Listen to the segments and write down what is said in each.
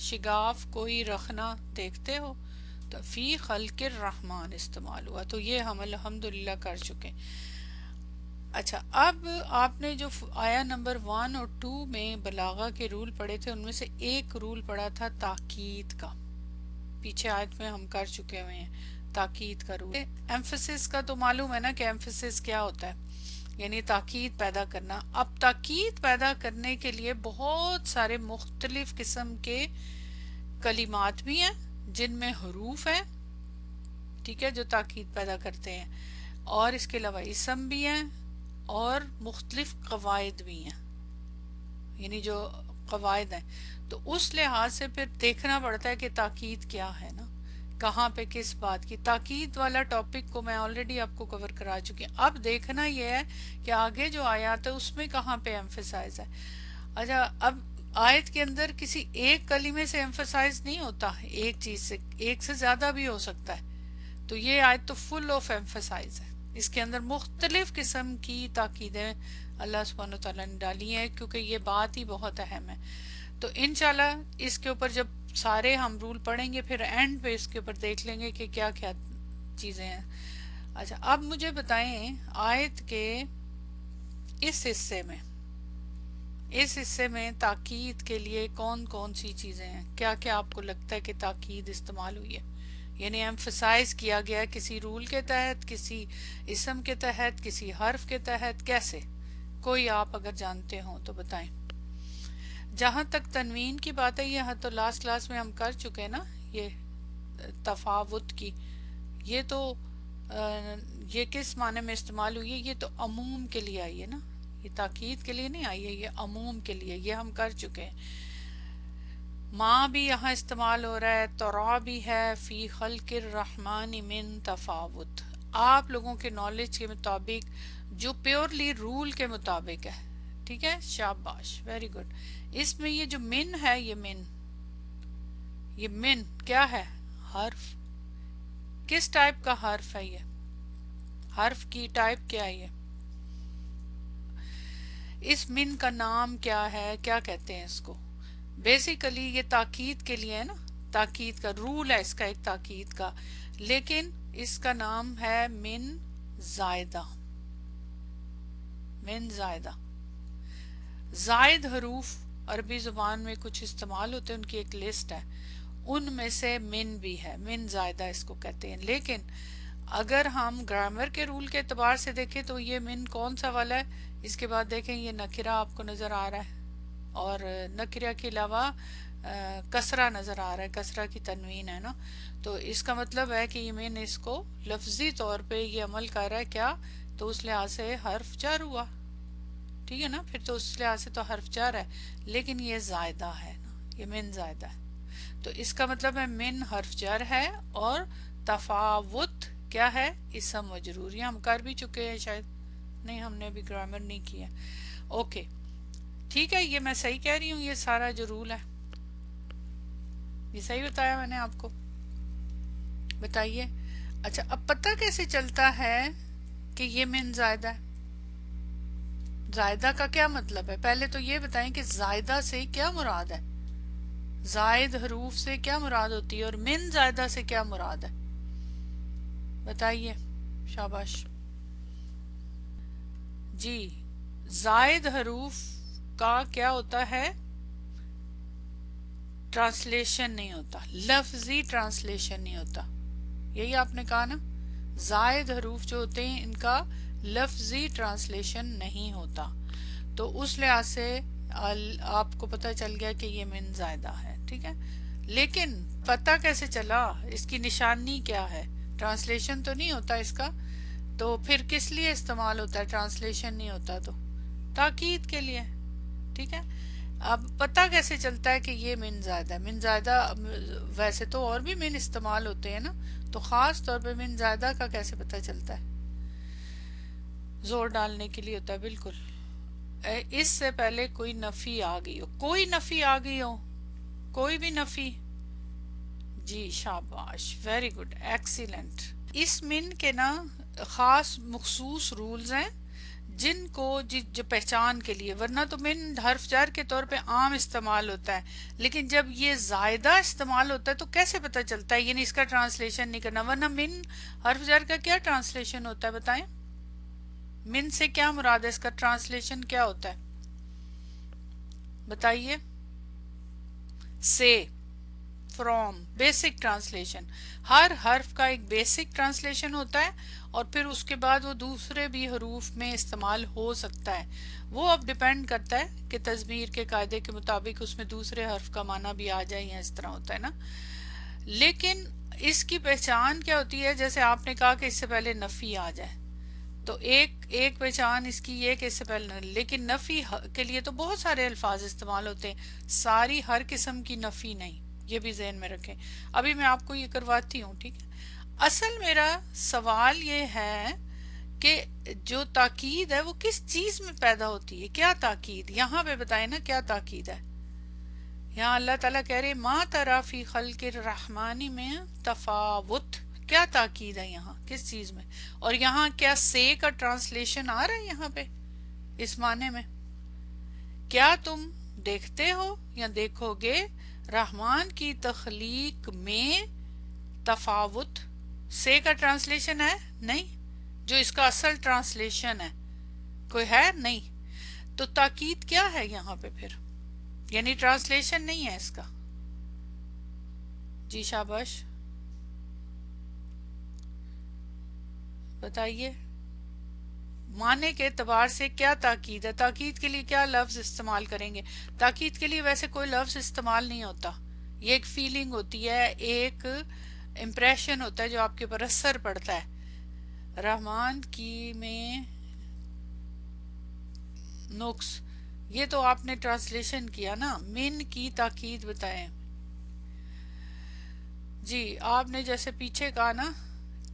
شگاف کوئی رخنا دیکھتے ہو، تو فی خلق الرحمن استعمال ہوا، تو یہ ہم الحمدللہ کر چکے۔ اچھا، اب آپ نے جو آیا نمبر 1 اور 2 میں بلاغہ کے رول پڑھے تھے، ان میں سے ایک رول پڑھا تھا تاکید کا، پیچھے آیت میں ہم کر چکے ہوئے ہیں تاکید کا رول۔ ایمفسس کا تو معلوم ہے نا کہ ایمفسس کیا ہوتا ہے، یعنی تاکید پیدا کرنا۔ اب تاکید پیدا کرنے کے لیے بہت سارے مختلف قسم کے کلمات بھی ہیں جن میں حروف ہیں، ٹھیک ہے، جو تاکید پیدا کرتے ہیں، اور اس کے علاوہ اسم بھی ہیں اور مختلف قواعد بھی ہیں، یعنی جو قواعد ہیں۔ تو اس لحاظ سے پھر دیکھنا پڑتا ہے کہ تاکید کیا ہے نا، کہاں پہ کس بات کی تاکید والا ٹاپک کو میں آلریڈی آپ کو کور کرا چکی ہوں۔ اب دیکھنا یہ ہے کہ آگے جو آیات ہے اس میں کہاں پہ ایمفسائز ہے۔ اچھا، اب آیت کے اندر کسی ایک کلمے سے ایمفسائز نہیں ہوتا، ایک چیز سے، ایک سے زیادہ بھی ہو سکتا ہے، تو یہ آیت تو فل آف ایمفسائز ہے، اس کے اندر مختلف قسم کی تاکیدیں اللہ سبحانہ وتعالیٰ نے ڈالی ہیں، کیونکہ یہ بات ہی بہت اہم ہے۔ تو انشاءاللہ اس کے اوپر جب سارے ہم رول پڑھیں گے پھر اینڈ پہ اس کے اوپر دیکھ لیں گے کہ کیا کیا چیزیں ہیں۔ اچھا، اب مجھے بتائیں آیت کے اس حصے میں تاکید کے لیے کون کون سی چیزیں ہیں، کیا کیا آپ کو لگتا ہے کہ تاکید استعمال ہوئی ہے، یعنی ایمفسائز کیا گیا کسی رول کے تحت، کسی اسم کے تحت، کسی حرف کے تحت، کیسے؟ کوئی آپ اگر جانتے ہوں تو بتائیں۔ جہاں تک تنوین کی بات ہے، یہ تو لاسٹ کلاس میں ہم کر چکے نا، یہ تفاوت کی، یہ تو یہ کس معنی میں استعمال ہوئی ہے؟ یہ تو عموم کے لیے آئی ہے نا، یہ تاکید کے لیے نہیں آئی ہے، یہ عموم کے لیے، یہ ہم کر چکے ہیں۔ ماں بھی یہاں استعمال ہو رہا ہے، تورا بھی ہے، فی خلق الرحمن من تفاوت، آپ لوگوں کے نالج کے مطابق جو پیورلی رول کے مطابق ہے، ٹھیک ہے، شاباش، ویری گڈ۔ اس میں یہ جو من ہے، یہ من کیا ہے؟ حرف۔ کس ٹائپ کا حرف ہے؟ یہ حرف کی ٹائپ کیا ہے؟ یہ اس من کا نام کیا ہے، کیا کہتے ہیں اس کو؟ بیسیکلی یہ تاکید کے لیے ہے نا، تاکید کا رول ہے اس کا، ایک تاکید کا، لیکن اس کا نام ہے من زائدہ۔ من زائدہ، زائد حروف عربی زبان میں کچھ استعمال ہوتے ہیں، ان کی ایک لسٹ ہے، ان میں سے من بھی ہے، من زائدہ اس کو کہتے ہیں۔ لیکن اگر ہم گرامر کے رول کے اعتبار سے دیکھیں تو یہ من کون سا والا ہے؟ اس کے بعد دیکھیں یہ نکرہ آپ کو نظر آ رہا ہے، اور نکرہ کے علاوہ کسرہ نظر آ رہا ہے، کسرہ کی تنوین ہے نا، تو اس کا مطلب ہے کہ یہ من اس کو لفظی طور پہ یہ عمل کر رہا ہے کیا؟ تو اس لحاظ سے حرف جر ہوا، ٹھیک ہے نا، پھر تو اس لحاظ سے تو حرف جر ہے، لیکن یہ زائدہ ہے نا، یہ من زائدہ ہے، تو اس کا مطلب ہے من حرف جر ہے، اور تفاوت کیا ہے؟ اسم مجرور، یہ ہم کر بھی چکے ہیں شاید، نہیں ہم نے ابھی گرامر نہیں کیا، اوکے ٹھیک ہے، یہ میں صحیح کہہ رہی ہوں، یہ سارا جو رول ہے یہ صحیح بتایا میں نے آپ کو؟ بتائیے۔ اچھا، اب پتہ کیسے چلتا ہے کہ یہ من زائدہ ہے؟ زائدہ کا کیا مطلب ہے؟ پہلے تو یہ بتائیں کہ زائدہ سے کیا مراد ہے، زائد حروف سے کیا مراد ہوتی ہے، اور من زائدہ سے کیا مراد ہے؟ بتائیے، شاباش جی۔ زائد حروف کا کیا ہوتا ہے؟ ٹرانسلیشن نہیں ہوتا، لفظی ٹرانسلیشن نہیں ہوتا، یہی آپ نے کہا نا، زائد حروف جو ہوتے ہیں ان کا لفظی ٹرانسلیشن نہیں ہوتا، تو اس لحاظ سے آپ کو پتہ چل گیا کہ یہ من زائدہ ہے، ٹھیک ہے۔ لیکن پتہ کیسے چلا؟ اس کی نشانی کیا ہے؟ ٹرانسلیشن تو نہیں ہوتا اس کا، تو پھر کس لیے استعمال ہوتا ہے؟ ٹرانسلیشن نہیں ہوتا تو تاکید کے لیے، ٹھیک ہے۔ اب پتہ کیسے چلتا ہے کہ یہ من زائدہ ہے؟ من زائدہ ویسے تو اور بھی من استعمال ہوتے ہیں نا، تو خاص طور پہ من زائدہ کا کیسے پتہ چلتا ہے؟ زور ڈالنے کے لیے ہوتا ہے، بالکل، اس سے پہلے کوئی نفی آ گئی ہو، کوئی نفی آ گئی ہو، کوئی بھی نفی، جی شاباش، ویری گڈ، ایکسیلنٹ۔ اس من کے نا خاص مخصوص رولز ہیں جن کو جو پہچان کے لیے، ورنہ تو من حرف جر کے طور پہ عام استعمال ہوتا ہے، لیکن جب یہ زائدہ استعمال ہوتا ہے تو کیسے پتہ چلتا ہے؟ یعنی اس کا ٹرانسلیشن نہیں کرنا، ورنہ من حرف جر کا کیا ٹرانسلیشن ہوتا ہے بتائیں؟ من سے کیا مراد ہے؟ اس کا ٹرانسلیشن کیا ہوتا ہے بتائیے؟ سے، فرام، بیسک ٹرانسلیشن. ہر حرف کا ایک بیسک ٹرانسلیشن ہوتا ہے اور پھر اس کے بعد وہ دوسرے بھی حروف میں استعمال ہو سکتا ہے. وہ اب ڈیپینڈ کرتا ہے کہ تضمیر کے قاعدے کے مطابق اس میں دوسرے حرف کا معنی بھی آ جائے یا اس طرح ہوتا ہے نا. لیکن اس کی پہچان کیا ہوتی ہے؟ جیسے آپ نے کہا کہ اس سے پہلے نفی آ جائے تو ایک پہچان اس کی یہ کہ اس سے پہلے، لیکن نفی کے لیے تو بہت سارے الفاظ استعمال ہوتے ہیں، ساری ہر قسم کی نفی نہیں، یہ بھی ذہن میں رکھیں. ابھی میں آپ کو یہ کرواتی ہوں، ٹھیک ہے؟ اصل میرا سوال یہ ہے کہ جو تاکید ہے وہ کس چیز میں پیدا ہوتی ہے؟ کیا تاکید؟ یہاں پہ بتائیں نا کیا تاکید ہے. یہاں اللہ تعالیٰ کہہ رہے ما تری فی خلق الرحمن میں تفاوت، کیا تاکید ہے یہاں؟ کس چیز میں؟ اور یہاں کیا سے کا ٹرانسلیشن آ رہا ہے یہاں پہ اس معنی میں؟ کیا تم دیکھتے ہو یا دیکھو گے رحمان کی تخلیق میں تفاوت؟ سے کا ٹرانسلیشن ہے نہیں، جو اس کا اصل ٹرانسلیشن ہے کوئی ہے نہیں. تو تاکید کیا ہے یہاں پہ پھر؟ یعنی ٹرانسلیشن نہیں ہے اس کا. جی شاباش بتائیے معنی کے اعتبار سے کیا تاکید ہے؟ تاکید کے لیے کیا لفظ استعمال کریں گے؟ تاکید کے لیے ویسے کوئی لفظ استعمال نہیں ہوتا، یہ ایک فیلنگ ہوتی ہے، ایک امپریشن ہوتا ہے جو آپ کے اوپر اثر پڑتا ہے. رحمان کی میں نقص، یہ تو آپ نے ٹرانسلیشن کیا نا. من کی تاکید بتائیں. جی آپ نے جیسے پیچھے کہا نا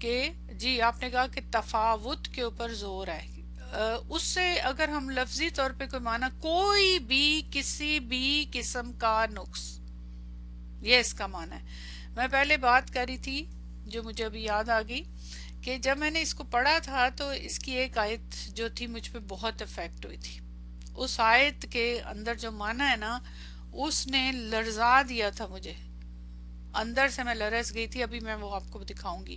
کہ جی آپ نے کہا کہ تفاوت کے اوپر زور ہے. اس سے اگر ہم لفظی طور پہ کوئی معنی، کوئی بھی کسی بھی قسم کا نقص، یہ اس کا معنی ہے. میں پہلے بات کر رہی تھی جو مجھے ابھی یاد آ گئی کہ جب میں نے اس کو پڑھا تھا تو اس کی ایک آیت جو تھی مجھ پہ بہت افیکٹ ہوئی تھی. اس آیت کے اندر جو معنی ہے نا اس نے لرزا دیا تھا مجھے، اندر سے میں لرز گئی تھی. ابھی میں وہ آپ کو دکھاؤں گی.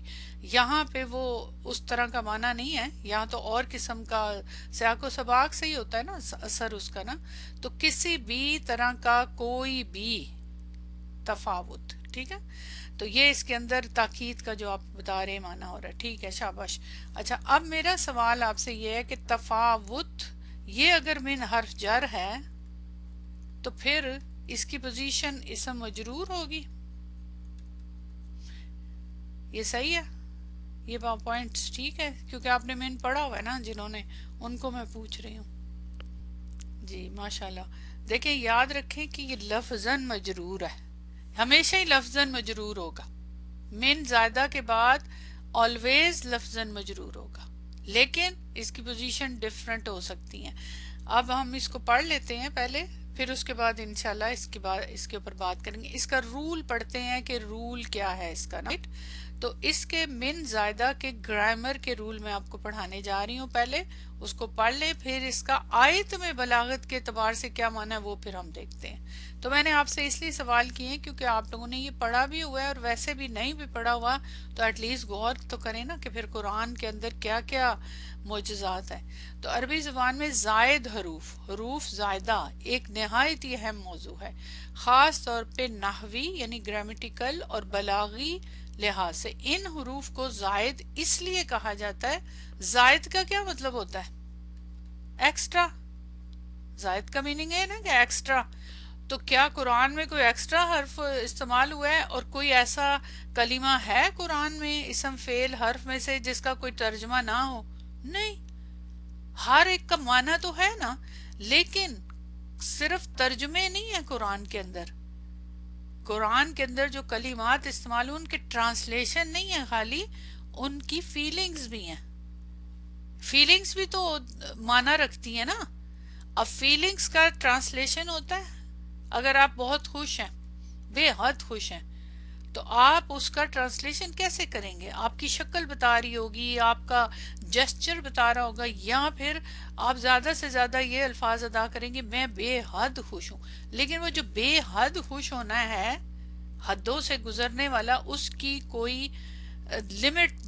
یہاں پہ وہ اس طرح کا معنی نہیں ہے، یہاں تو اور قسم کا سیاق و سباق سے ہی ہوتا ہے نا اثر اس کا نا. تو کسی بھی طرح کا کوئی بھی تفاوت، ٹھیک ہے؟ تو یہ اس کے اندر تاکید کا جو آپ بتا رہے معنی ہو رہا ہے. ٹھیک ہے شاباش. اچھا اب میرا سوال آپ سے یہ ہے کہ تفاوت یہ اگر من حرف جر ہے تو پھر اس کی پوزیشن اسم مجرور ہوگی. یہ صحیح ہے؟ یہ پوائنٹس ٹھیک ہے؟ کیونکہ آپ نے من پڑھا ہوا ہے نا، جنہوں نے، ان کو میں پوچھ رہی ہوں. جی ماشاءاللہ. دیکھیں یاد رکھیں کہ یہ لفظاً مجرور ہے، ہمیشہ ہی لفظاً مجرور ہوگا. من زائدہ کے بعد آلویز لفظاً مجرور ہوگا، لیکن اس کی پوزیشن ڈیفرنٹ ہو سکتی ہیں. اب ہم اس کو پڑھ لیتے ہیں پہلے، پھر اس کے بعد انشاءاللہ اس کے اوپر بات کریں گے. اس کا رول پڑھتے ہیں کہ رول کیا ہے اس کا نا. تو اس کے من زائدہ کے گرامر کے رول میں آپ کو پڑھانے جا رہی ہوں. پہلے اس کو پڑھ لیں، پھر اس کا آیت میں بلاغت کے اعتبار سے کیا معنی ہے وہ پھر ہم دیکھتے ہیں. تو میں نے آپ سے اس لیے سوال کیے ہیں کیونکہ آپ لوگوں نے یہ پڑھا بھی ہوا ہے اور ویسے بھی نہیں بھی پڑھا ہوا تو ایٹ لیسٹ غور تو کریں نا کہ پھر قرآن کے اندر کیا کیا معجزات ہیں. تو عربی زبان میں زائد حروف زائدہ ایک نہایت ہی اہم موضوع ہے، خاص طور پہ نحوی یعنی گرامیٹیکل اور بلاغی لحاظ سے. ان حروف کو زائد اس لیے کہا جاتا ہے. زائد کا کیا مطلب ہوتا ہے؟ ایکسٹرا. زائد کا میننگ ہے نا کہ ایکسٹرا. تو کیا قرآن میں کوئی ایکسٹرا حرف استعمال ہوا ہے اور کوئی ایسا کلمہ ہے قرآن میں اسم فعل حرف میں سے جس کا کوئی ترجمہ نہ ہو؟ نہیں، ہر ایک کا معنی تو ہے نا، لیکن صرف ترجمے نہیں ہے قرآن کے اندر. قرآن کے اندر جو کلمات استعمال ان کے ٹرانسلیشن نہیں ہے، خالی ان کی فیلنگز بھی ہیں. فیلنگز بھی تو معنی رکھتی ہیں نا. اب فیلنگز کا ٹرانسلیشن ہوتا ہے. اگر آپ بہت خوش ہیں، بے حد خوش ہیں، تو آپ اس کا ٹرانسلیشن کیسے کریں گے؟ آپ کی شکل بتا رہی ہوگی، آپ کا جسچر بتا رہا ہوگا، یا پھر آپ زیادہ سے زیادہ یہ الفاظ ادا کریں گے میں بے حد خوش ہوں. لیکن وہ جو بے حد خوش ہونا ہے، حدوں سے گزرنے والا، اس کی کوئی لمٹ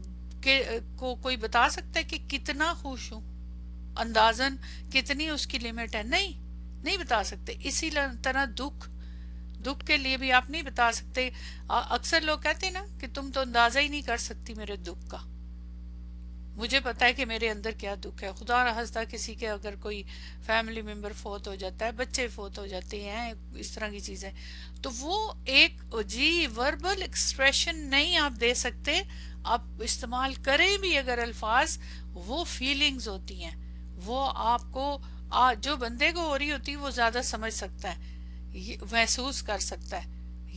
کو کوئی بتا سکتا ہے کہ کتنا خوش ہوں؟ اندازن کتنی اس کی لمٹ ہے؟ نہیں بتا سکتے. اسی طرح دکھ کے لیے بھی آپ نہیں بتا سکتے. اکثر لوگ کہتے ہیں نا کہ تم تو اندازہ ہی نہیں کر سکتی میرے دکھ کا. مجھے پتا ہے کہ میرے اندر کیا دکھ ہے. خدا نہ خواستہ کسی کے اگر کوئی فیملی ممبر فوت ہو جاتا ہے، بچے فوت ہو جاتے ہیں، اس طرح کی چیزیں، تو وہ ایک وربل ایکسپریشن نہیں آپ دے سکتے. آپ استعمال کریں بھی اگر الفاظ، وہ فیلنگز ہوتی ہیں، وہ آپ کو جو بندے کو ہو رہی ہوتی ہے وہ زیادہ سمجھ سکتا ہے، محسوس کر سکتا ہے،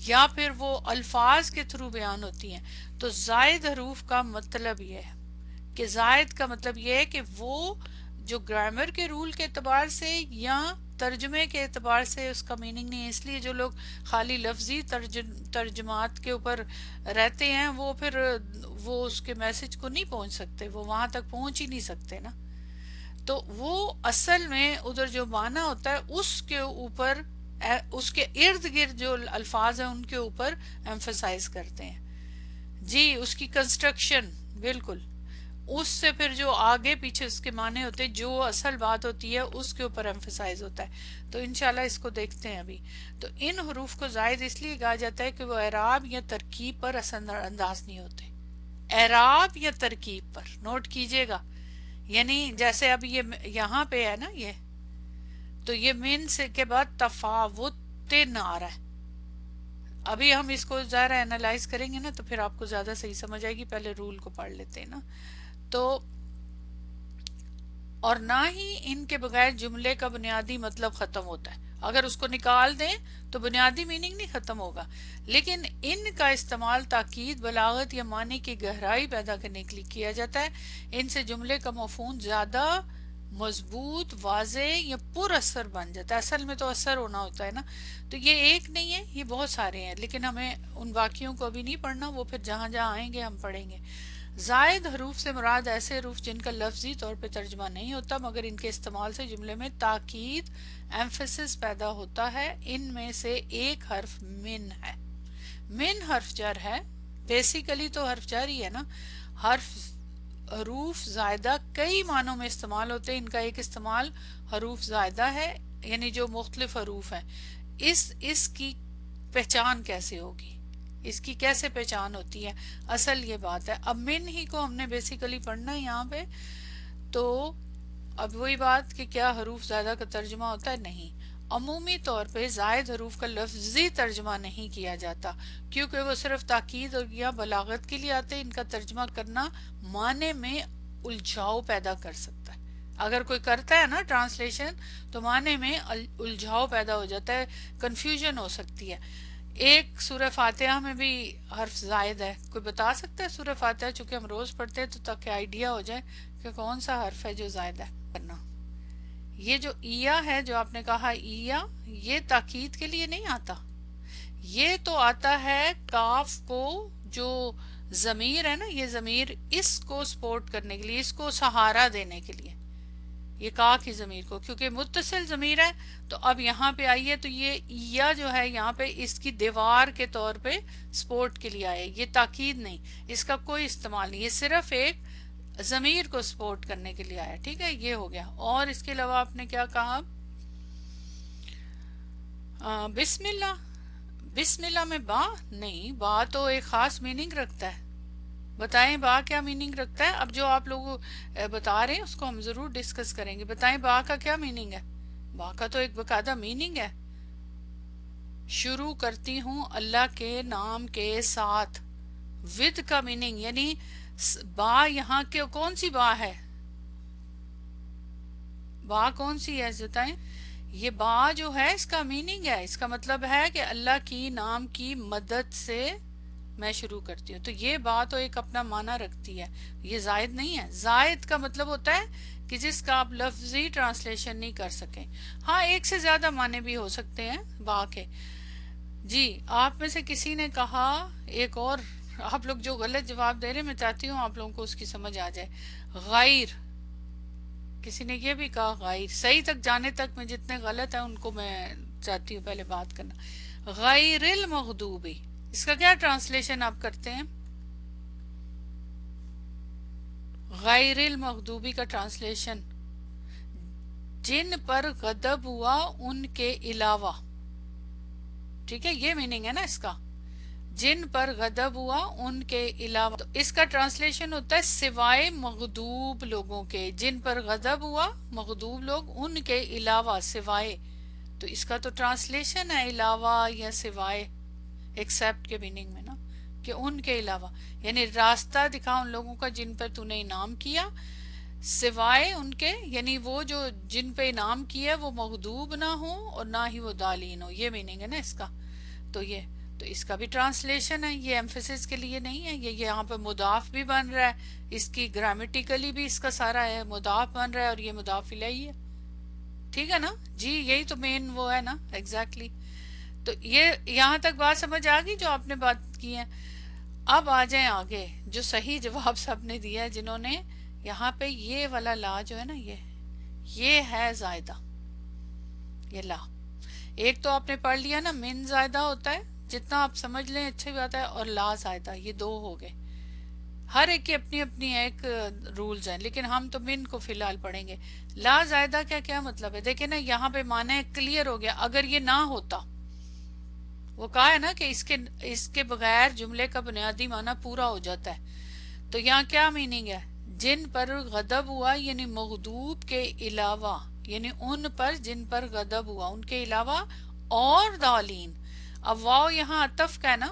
یا پھر وہ الفاظ کے تھرو بیان ہوتی ہیں. تو زائد حروف کا مطلب یہ ہے کہ زائد کا مطلب یہ ہے کہ وہ جو گرامر کے رول کے اعتبار سے یا ترجمے کے اعتبار سے اس کا میننگ نہیں ہے. اس لیے جو لوگ خالی لفظی ترجمات کے اوپر رہتے ہیں، وہ پھر وہ اس کے میسج کو نہیں پہنچ سکتے، وہ وہاں تک پہنچ ہی نہیں سکتے نا. تو وہ اصل میں ادھر جو معنی ہوتا ہے اس کے اوپر، اس کے ارد گرد جو الفاظ ہیں ان کے اوپر ایمفسائز کرتے ہیں. جی، اس کی کنسٹرکشن بالکل، اس سے پھر جو آگے پیچھے اس کے معنی ہوتے ہیں، جو اصل بات ہوتی ہے اس کے اوپر ایمفسائز ہوتا ہے. تو انشاءاللہ اس کو دیکھتے ہیں ابھی. تو ان حروف کو زائد اس لیے کہا جاتا ہے کہ وہ اعراب یا ترکیب پر اثر انداز نہیں ہوتے. اعراب یا ترکیب پر نوٹ کیجئے گا. یعنی جیسے اب یہ یہاں پہ ہے نا، یہ تو یہ من سے کے بعد تفاوت نہ آ رہا ہے. ابھی ہم اس کو ظاہر اینالائز کریں گے نا تو پھر آپ کو زیادہ صحیح سمجھ آئے گی. پہلے رول کو پڑھ لیتے ہیں نا. تو اور نہ ہی ان کے بغیر جملے کا بنیادی مطلب ختم ہوتا ہے. اگر اس کو نکال دیں تو بنیادی میننگ نہیں ختم ہوگا، لیکن ان کا استعمال تاکید، بلاغت یا معنی کی گہرائی پیدا کرنے کے لیے کیا جاتا ہے. ان سے جملے کا مفہوم زیادہ مضبوط، واضح یا پر اثر بن جاتا ہے. اصل میں تو اثر ہونا ہوتا ہے نا. تو یہ ایک نہیں ہے، یہ بہت سارے ہیں، لیکن ہمیں ان واقعوں کو ابھی نہیں پڑھنا، وہ پھر جہاں جہاں آئیں گے ہم پڑھیں گے. زائد حروف سے مراد ایسے حروف جن کا لفظی طور پہ ترجمہ نہیں ہوتا مگر ان کے استعمال سے جملے میں تاکید، ایمفیسس پیدا ہوتا ہے. ان میں سے ایک حرف من ہے. من حرف جر ہے، بیسیکلی تو حرف جر ہی ہے نا. حروف زائدہ کئی معنوں میں استعمال ہوتے ہیں. ان کا ایک استعمال حروف زائدہ ہے، یعنی جو مختلف حروف ہیں. اس کی پہچان کیسے ہوگی، اس کی کیسے پہچان ہوتی ہے، اصل یہ بات ہے. اب من ہی کو ہم نے بیسیکلی پڑھنا ہے یہاں پہ. تو اب وہی بات کہ کیا حروف زائدہ کا ترجمہ ہوتا ہے؟ نہیں. عمومی طور پہ زائد حروف کا لفظی ترجمہ نہیں کیا جاتا کیونکہ وہ صرف تاکید یا بلاغت کے لیے آتے ہیں. ان کا ترجمہ کرنا معنی میں الجھاؤ پیدا کر سکتا ہے. اگر کوئی کرتا ہے نا ٹرانسلیشن تو معنی میں الجھاؤ پیدا ہو جاتا ہے، کنفیوژن ہو سکتی ہے. ایک سورہ فاتحہ میں بھی حرف زائد ہے. کوئی بتا سکتا ہے سورہ فاتحہ؟ چونکہ ہم روز پڑھتے ہیں تو تاکہ آئیڈیا ہو جائے کہ کون سا حرف ہے جو زائد ہے. کرنا یہ جو ایا ہے، جو آپ نے کہا ایا، یہ تاکید کے لیے نہیں آتا. یہ تو آتا ہے کاف کو، جو ضمیر ہے نا، یہ ضمیر اس کو سپورٹ کرنے کے لیے، اس کو سہارا دینے کے لیے، یہ کا کی ضمیر کو، کیونکہ متصل ضمیر ہے. تو اب یہاں پہ آئیے تو یہ یا جو ہے یہاں پہ اس کی دیوار کے طور پہ سپورٹ کے لیے آئے. یہ تاکید نہیں، اس کا کوئی استعمال نہیں، یہ صرف ایک ضمیر کو سپورٹ کرنے کے لیے آیا. ٹھیک ہے، یہ ہو گیا. اور اس کے علاوہ آپ نے کیا کہا؟ بسم اللہ. بسم اللہ میں با نہیں، با تو ایک خاص میننگ رکھتا ہے. بتائیں با کیا میننگ رکھتا ہے؟ اب جو آپ لوگ بتا رہے ہیں اس کو ہم ضرور ڈسکس کریں گے. بتائیں با کا کیا میننگ ہے؟ با کا تو ایک باقاعدہ میننگ ہے. شروع کرتی ہوں اللہ کے نام کے ساتھ. ود کا میننگ، یعنی با یہاں کے کون سی با ہے؟ با کون سی ہے بتائیں؟ یہ با جو ہے اس کا میننگ ہے، اس کا مطلب ہے کہ اللہ کی نام کی مدد سے میں شروع کرتی ہوں. تو یہ بات تو ایک اپنا معنی رکھتی ہے، یہ زائد نہیں ہے. زائد کا مطلب ہوتا ہے کہ جس کا آپ لفظی ٹرانسلیشن نہیں کر سکیں. ہاں، ایک سے زیادہ معنی بھی ہو سکتے ہیں با کے. جی آپ میں سے کسی نے کہا ایک اور، آپ لوگ جو غلط جواب دے رہے ہیں میں چاہتی ہوں آپ لوگوں کو اس کی سمجھ آ جائے. غیر، کسی نے یہ بھی کہا غیر. صحیح تک جانے تک میں جتنے غلط ہیں ان کو میں چاہتی ہوں پہلے بات کرنا. غیر المغضوبی، اس کا کیا ٹرانسلیشن آپ کرتے ہیں؟ غیر المغضوبی کا ٹرانسلیشن جن پر غضب ہوا ان کے علاوہ. ٹھیک ہے، یہ میننگ ہے نا اس کا، جن پر غضب ہوا ان کے علاوہ. تو اس کا ٹرانسلیشن ہوتا ہے سوائے مغضوب لوگوں کے. جن پر غضب ہوا مغضوب لوگ ان کے علاوہ، سوائے. تو اس کا تو ٹرانسلیشن ہے علاوہ یا سوائے، ایکسپٹ کے میننگ میں نا، کہ ان کے علاوہ یعنی راستہ دکھا ان لوگوں کا جن پر تو نے انعام کیا، سوائے ان کے، یعنی وہ جو جن پہ انعام کیا وہ مغضوب نہ ہو اور نہ ہی وہ ضالین ہو. یہ میننگ ہے نا اس کا. تو یہ تو اس کا بھی ٹرانسلیشن ہے، یہ ایمفیسس کے لیے نہیں ہے. یہ یہاں پہ مضاف بھی بن رہا ہے، اس کی گرامیٹیکلی بھی اس کا سارا ہے، مضاف بن رہا ہے اور یہ مضاف الیہ ہے. ٹھیک ہے نا جی، یہی تو مین وہ ہے نا، ایگزیکٹلی. تو یہ یہاں تک بات سمجھ آ گئی جو آپ نے بات کی ہے. اب آ جائیں آگے، جو صحیح جواب سب نے دیا ہے جنہوں نے یہاں پہ یہ والا لا جو ہے نا، یہ ہے زائدہ. یہ لا ایک تو آپ نے پڑھ لیا نا، من زائدہ ہوتا ہے، جتنا آپ سمجھ لیں اچھی بات ہے، اور لا زائدہ، یہ دو ہو گئے. ہر ایک کی اپنی اپنی ایک رولز ہیں، لیکن ہم تو من کو فی الحال پڑھیں گے. لا زائدہ کا کیا مطلب ہے؟ دیکھیں نا یہاں پہ معنی کلیئر ہو گیا. اگر یہ نہ ہوتا، وہ کہا ہے نا کہ اس کے بغیر جملے کا بنیادی معنی پورا ہو جاتا ہے. تو یہاں کیا میننگ ہے؟ جن پر غضب ہوا یعنی مغضوب کے علاوہ، یعنی ان پر جن پر غضب ہوا ان کے علاوہ، اور ضالین. اب واو یہاں عطف کا ہے نا،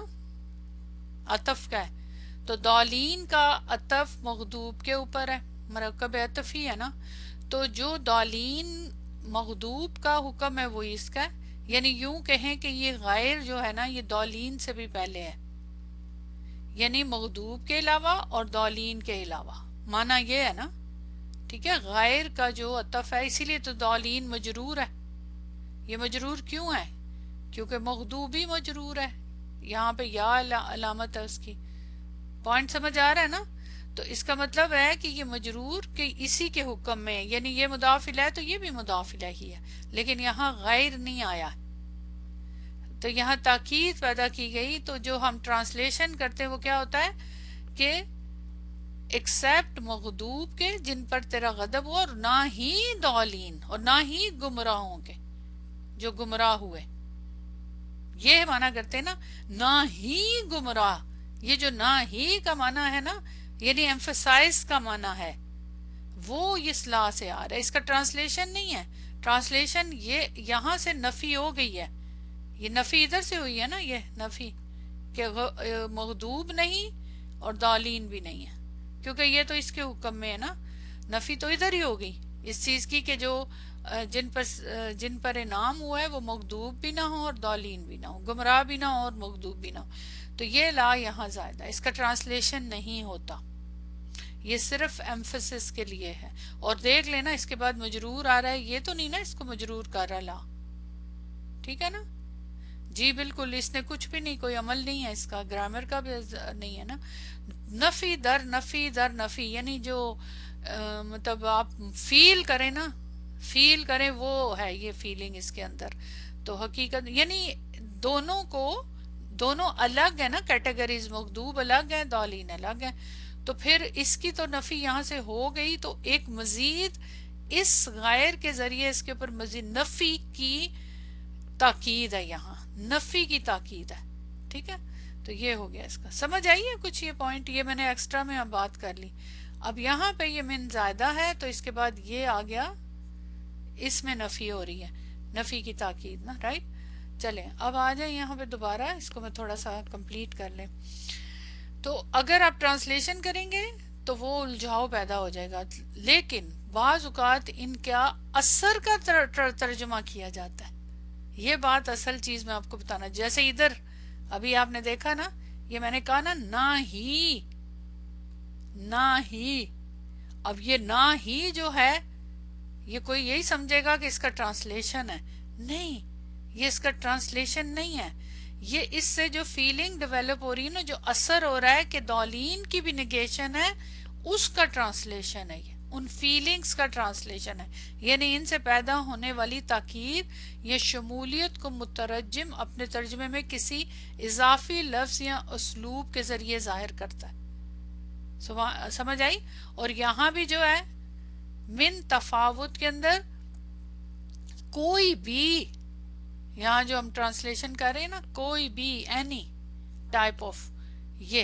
عطف کا ہے، تو ضالین کا عطف مغضوب کے اوپر ہے، مرکب عطف ہی ہے نا. تو جو ضالین مغضوب کا حکم ہے وہی اس کا ہے. یعنی یوں کہیں کہ یہ غیر جو ہے نا یہ ضالین سے بھی پہلے ہے، یعنی مغضوب کے علاوہ اور ضالین کے علاوہ. معنی یہ ہے نا. ٹھیک ہے، غیر کا جو عطف ہے، اسی لیے تو ضالین مجرور ہے. یہ مجرور کیوں ہے؟ کیونکہ مغضوب بھی مجرور ہے. یہاں پہ یا علامت ہے اس کی. پوائنٹ سمجھ آ رہا ہے نا؟ تو اس کا مطلب ہے کہ یہ مجرور کہ اسی کے حکم میں، یعنی یہ مضاف الیہ تو یہ بھی مضاف الیہ ہی ہے، لیکن یہاں غیر نہیں آیا. تو یہاں تاکید پیدا کی گئی. تو جو ہم ٹرانسلیشن کرتے ہیں وہ کیا ہوتا ہے کہ ایکسپٹ مغضوب کے جن پر تیرا غضب ہو، اور نہ ہی ضالین، اور نہ ہی گمراہوں کے جو گمراہ ہوئے. یہ معنی کرتے ہیں نا، نہ ہی گمراہ. یہ جو نہ ہی کا معنی ہے نا، یعنی ایمفسائز کا معنی ہے، وہ اس لا سے آ رہا ہے. اس کا ٹرانسلیشن نہیں ہے. ٹرانسلیشن یہ یہاں سے نفی ہو گئی ہے، یہ نفی ادھر سے ہوئی ہے نا، یہ نفی کہ مغضوب نہیں اور ضالین بھی نہیں ہے، کیونکہ یہ تو اس کے حکم میں ہے نا. نفی تو ادھر ہی ہو گئی اس چیز کی کہ جو جن پر انعام ہوا ہے وہ مغضوب بھی نہ ہو اور ضالین بھی نہ ہو، گمراہ بھی نہ ہو اور مغضوب بھی نہ ہو. تو یہ لا یہاں زائدہ، اس کا ٹرانسلیشن نہیں ہوتا، یہ صرف ایمفسس کے لیے ہے. اور دیکھ لینا اس کے بعد مجرور آ رہا ہے، یہ تو نہیں نا اس کو مجرور کر رہا لا. ٹھیک ہے نا جی، بالکل اس نے کچھ بھی نہیں، کوئی عمل نہیں ہے اس کا، گرامر کا بھی نہیں ہے نا. نفی در نفی در نفی، یعنی جو مطلب آپ فیل کریں نا، فیل کریں وہ ہے یہ فیلنگ اس کے اندر. تو حقیقت یعنی دونوں کو، دونوں الگ ہے نا کیٹیگریز، مغضوب الگ ہے، ضالین الگ ہے. تو پھر اس کی تو نفی یہاں سے ہو گئی، تو ایک مزید اس غیر کے ذریعے اس کے اوپر مزید نفی کی تاکید ہے، یہاں نفی کی تاکید ہے. ٹھیک ہے، تو یہ ہو گیا اس کا. سمجھ آئی ہے کچھ یہ پوائنٹ؟ یہ میں نے ایکسٹرا میں اب بات کر لی. اب یہاں پہ یہ من زائدہ ہے تو اس کے بعد یہ آ گیا، اس میں نفی ہو رہی ہے، نفی کی تاکید نا، رائٹ. چلیں اب آ جائیں یہاں پہ دوبارہ، اس کو میں تھوڑا سا کمپلیٹ کر لیں. تو اگر آپ ٹرانسلیشن کریں گے تو وہ الجھاؤ پیدا ہو جائے گا، لیکن بعض اوقات ان کا اثر کا ترجمہ کیا جاتا ہے. یہ بات اصل چیز میں آپ کو بتانا، جیسے ادھر ابھی آپ نے دیکھا نا، یہ میں نے کہا نا نہ ہی، نہ ہی. اب یہ نہ ہی جو ہے، یہ کوئی یہی سمجھے گا کہ اس کا ٹرانسلیشن ہے. نہیں، یہ اس کا ٹرانسلیشن نہیں ہے. یہ اس سے جو فیلنگ ڈیولپ ہو رہی ہے نا، جو اثر ہو رہا ہے کہ دولین کی بھی نگیشن ہے، اس کا ٹرانسلیشن ہے، یہ ان فیلنگز کا ٹرانسلیشن ہے، یعنی ان سے پیدا ہونے والی تاکید یا شمولیت کو مترجم اپنے ترجمے میں کسی اضافی لفظ یا اسلوب کے ذریعے ظاہر کرتا ہے. سمجھ آئی؟ اور یہاں بھی جو ہے من تفاوت کے اندر کوئی بھی، یہاں جو ہم ٹرانسلیشن کر رہے ہیں نا، کوئی بھی، اینی ٹائپ آف، یہ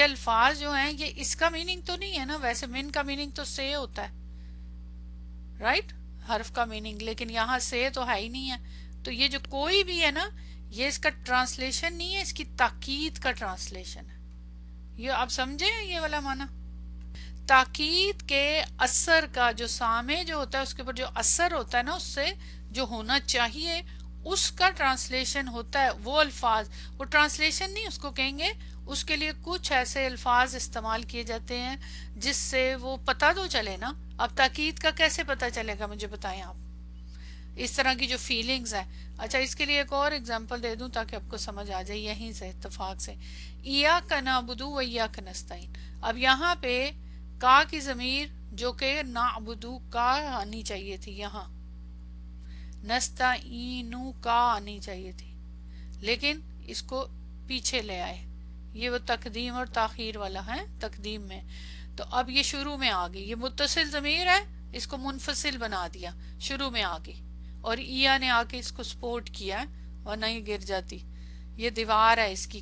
الفاظ جو ہیں یہ اس کا میننگ تو نہیں ہے نا. ویسے من کا میننگ تو سے ہوتا ہے، رائٹ، حرف کا میننگ، لیکن یہاں سے تو ہے ہی نہیں ہے. تو یہ جو کوئی بھی ہے نا، یہ اس کا ٹرانسلیشن نہیں ہے، اس کی تاکید کا ٹرانسلیشن ہے. یہ آپ سمجھے یہ والا معنی؟ تاکید کے اثر کا جو سامع جو ہوتا ہے اس کے اوپر جو اثر ہوتا ہے نا، اس سے جو ہونا چاہیے اس کا ٹرانسلیشن ہوتا ہے. وہ الفاظ، وہ ٹرانسلیشن نہیں اس کو کہیں گے، اس کے لیے کچھ ایسے الفاظ استعمال کیے جاتے ہیں جس سے وہ پتہ تو چلے نا. اب تاکید کا کیسے پتہ چلے گا، مجھے بتائیں آپ. اس طرح کی جو فیلنگز ہیں. اچھا، اس کے لیے ایک اور اگزامپل دے دوں تاکہ آپ کو سمجھ آ جائے یہیں سے اتفاق سے. ایاک نعبدو و ایاک نستعین. اب یہاں پہ کا کی ضمیر جو کہ نعبدو کا آنی چاہیے تھی، یہاں نستعینو کا آنی چاہیے تھی، لیکن اس کو پیچھے لے آئے. یہ وہ تقدیم اور تاخیر والا ہے، تقدیم میں. تو اب یہ شروع میں آ گئی، یہ متصل ضمیر ہے، اس کو منفصل بنا دیا، شروع میں آ گئی، اور ایا نے آ کے اس کو سپورٹ کیا، ورنہ ہی گر جاتی. یہ دیوار ہے اس کی،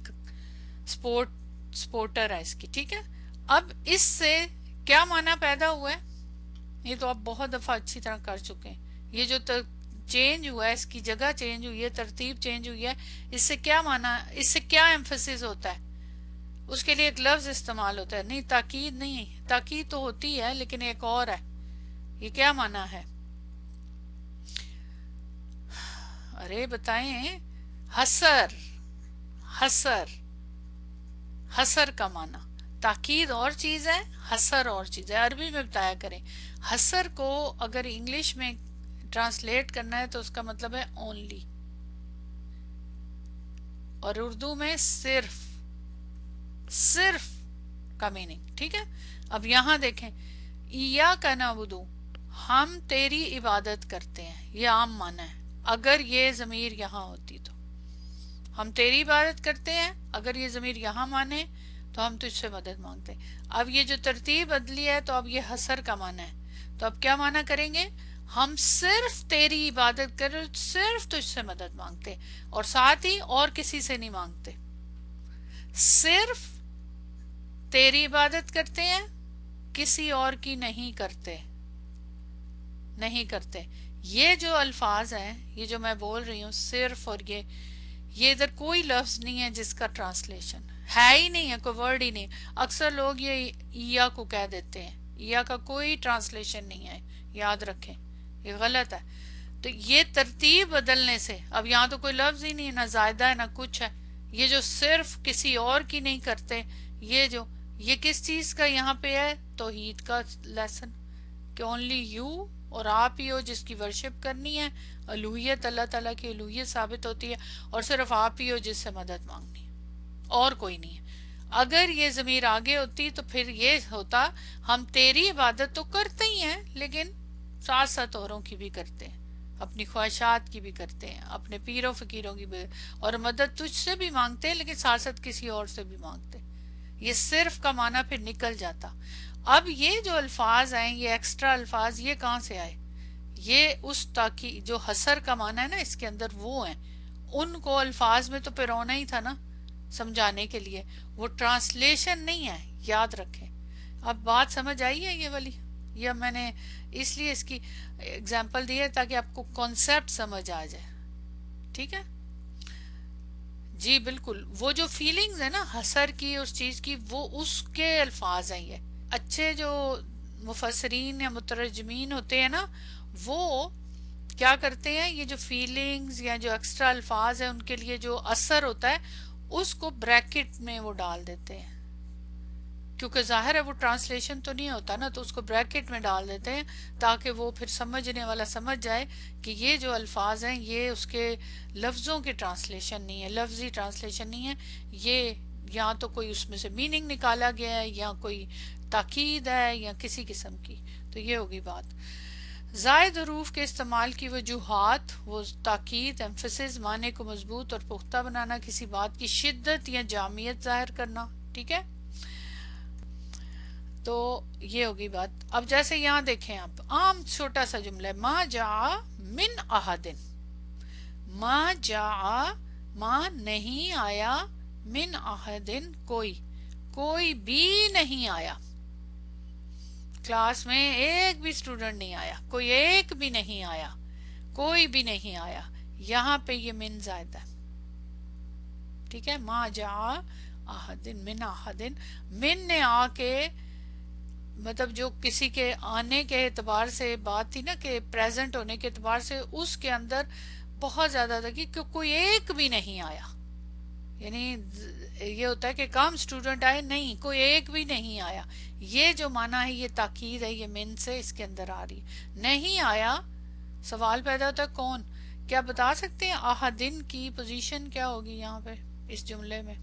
سپورٹر ہے اس کی، ٹھیک ہے. اب اس سے کیا معنی پیدا ہوا ہے، یہ تو آپ بہت دفعہ اچھی طرح کر چکے ہیں. یہ جو چینج ہوا ہے، اس کی جگہ چینج ہوئی ہے، ترتیب چینج ہوئی ہے، اس سے کیا معنی، اس سے کیا ایمفسس ہوتا ہے، اس کے لیے ایک لفظ استعمال ہوتا ہے. نہیں، تاکید نہیں، تاکید تو ہوتی ہے لیکن ایک اور ہے. یہ کیا معنی ہے، ارے بتائیں. حسر، حسر، حسر کا معنی. تاکید اور چیز ہے، حسر اور چیز ہے. عربی میں بتایا کریں. حسر کو اگر انگلش میں ٹرانسلیٹ کرنا ہے تو اس کا مطلب ہے اونلی، اور اردو میں صرف، صرف کا میننگ، ٹھیک ہے. اب یہاں دیکھیں، ایاک نعبدو، ہم تیری عبادت کرتے ہیں، یہ عام معنی ہے. اگر یہ ضمیر یہاں ہوتی تو ہم تیری عبادت کرتے ہیں، اگر یہ ضمیر یہاں مانے تو ہم تجھ سے مدد مانگتے ہیں. اب یہ جو ترتیب بدلی ہے تو اب یہ حسر کا معنی ہے. تو اب کیا معنی کریں گے، ہم صرف تیری عبادت کر، صرف تجھ سے مدد مانگتے، اور ساتھ ہی اور کسی سے نہیں مانگتے، صرف تیری عبادت کرتے ہیں، کسی اور کی نہیں کرتے، نہیں کرتے. یہ جو الفاظ ہیں، یہ جو میں بول رہی ہوں صرف، اور یہ ادھر کوئی لفظ نہیں ہے جس کا ٹرانسلیشن ہے ہی نہیں ہے، کوئی ورڈ ہی نہیں. اکثر لوگ یہ ایا کو کہہ دیتے ہیں، ایا کا کوئی ٹرانسلیشن نہیں ہے، یاد رکھیں یہ غلط ہے. تو یہ ترتیب بدلنے سے اب یہاں تو کوئی لفظ ہی نہیں ہے، نہ زائدہ ہے نہ کچھ ہے. یہ جو صرف کسی اور کی نہیں کرتے، یہ کس چیز کا یہاں پہ ہے، توحید کا لیسن، کہ اونلی یو، اور آپ ہی ہو جس کی ورشپ کرنی ہے. الوہیت، اللہ تعالیٰ کی الوہیت ثابت ہوتی ہے، اور صرف آپ ہی ہو جس سے مدد مانگنی ہے، اور کوئی نہیں ہے. اگر یہ ضمیر آگے ہوتی تو پھر یہ ہوتا، ہم تیری عبادت تو کرتے ہی ہیں لیکن ساتھ ساتھ اوروں کی بھی کرتے ہیں، اپنی خواہشات کی بھی کرتے ہیں، اپنے پیروں فقیروں کی بھی، اور مدد تجھ سے بھی مانگتے ہیں لیکن ساتھ ساتھ کسی اور سے بھی مانگتے. یہ صرف کا معنی پھر نکل جاتا. اب یہ جو الفاظ ہیں، یہ ایکسٹرا الفاظ، یہ کہاں سے آئے، یہ اس تاکہ جو حسر کا معنی ہے نا اس کے اندر وہ ہیں، ان کو الفاظ میں تو پھر ہونا ہی تھا نا سمجھانے کے لیے، وہ ٹرانسلیشن نہیں ہے، یاد رکھیں. اب بات سمجھ آئی ہے یہ والی، یہ میں نے اس لیے اس کی اگزامپل دی ہے تاکہ آپ کو کانسیپٹ سمجھ آ جائے، ٹھیک ہے جی. بالکل، وہ جو فیلنگز ہے نا حسر کی، اس چیز کی، وہ اس کے الفاظ ہیں. یہ اچھے جو مفسرین یا مترجمین ہوتے ہیں نا، وہ کیا کرتے ہیں، یہ جو فیلنگز یا جو ایکسٹرا الفاظ ہیں ان کے لیے جو اثر ہوتا ہے اس کو بریکٹ میں وہ ڈال دیتے ہیں، تاکہ وہ جو فیلنگز یا جو ایکسٹرا الفاظ ہیں ان کے لیے جو اثر ہوتا ہے اس کو بریکٹ میں وہ ڈال دیتے ہیں، تاکہ وہ جو فیلنگز یا جو ایکسٹرا الفاظ ہیں ان کے لیے جو اثر ہوتا ہے اس کو بریکٹ میں وہ ڈال دیتے ہیں، کیونکہ ظاہر ہے وہ ٹرانسلیشن تو نہیں ہوتا نا، تو اس کو بریکٹ میں ڈال دیتے ہیں تاکہ وہ پھر سمجھنے والا سمجھ جائے کہ یہ جو الفاظ ہیں یہ اس کے لفظوں کی ٹرانسلیشن نہیں ہے، لفظی ٹرانسلیشن نہیں ہے، یہ یا تو کوئی اس میں سے میننگ نکالا گیا ہے یا کوئی تاکید ہے یا کسی قسم کی. تو یہ ہوگی بات. زائد حروف کے استعمال کی وجوہات: وہ تاکید، ایمفسس، معنی کو مضبوط اور پختہ بنانا، کسی بات کی شدت یا جامعیت ظاہر کرنا. ٹھیک ہے، تو یہ ہوگی بات. اب جیسے یہاں دیکھیں آپ عام چھوٹا سا جملہ ہے، ما جاء من احدن. ما جاء، ما نہیں آیا، من احدن کوئی بھی نہیں آیا. کلاس میں ایک بھی اسٹوڈنٹ نہیں آیا، کوئی ایک بھی نہیں آیا، کوئی بھی نہیں آیا. یہاں پہ یہ من زائدہ ہے. ٹھیک ہے، ما جاء احدن من احدن. من نے آ کے مطلب جو کسی کے آنے کے اعتبار سے بات تھی نا کہ پریزنٹ ہونے کے اعتبار سے اس کے اندر بہت زیادہ تھا کہ کوئی ایک بھی نہیں آیا. یعنی یہ ہوتا ہے کہ کم اسٹوڈنٹ آئے، نہیں کوئی ایک بھی نہیں آیا. یہ جو معنی ہے یہ تاکید ہے، یہ من سے اس کے اندر آ رہی. نہیں آیا، سوال پیدا ہوتا ہے کون؟ کیا بتا سکتے ہیں احدن کی پوزیشن کیا ہوگی یہاں پہ اس جملے میں؟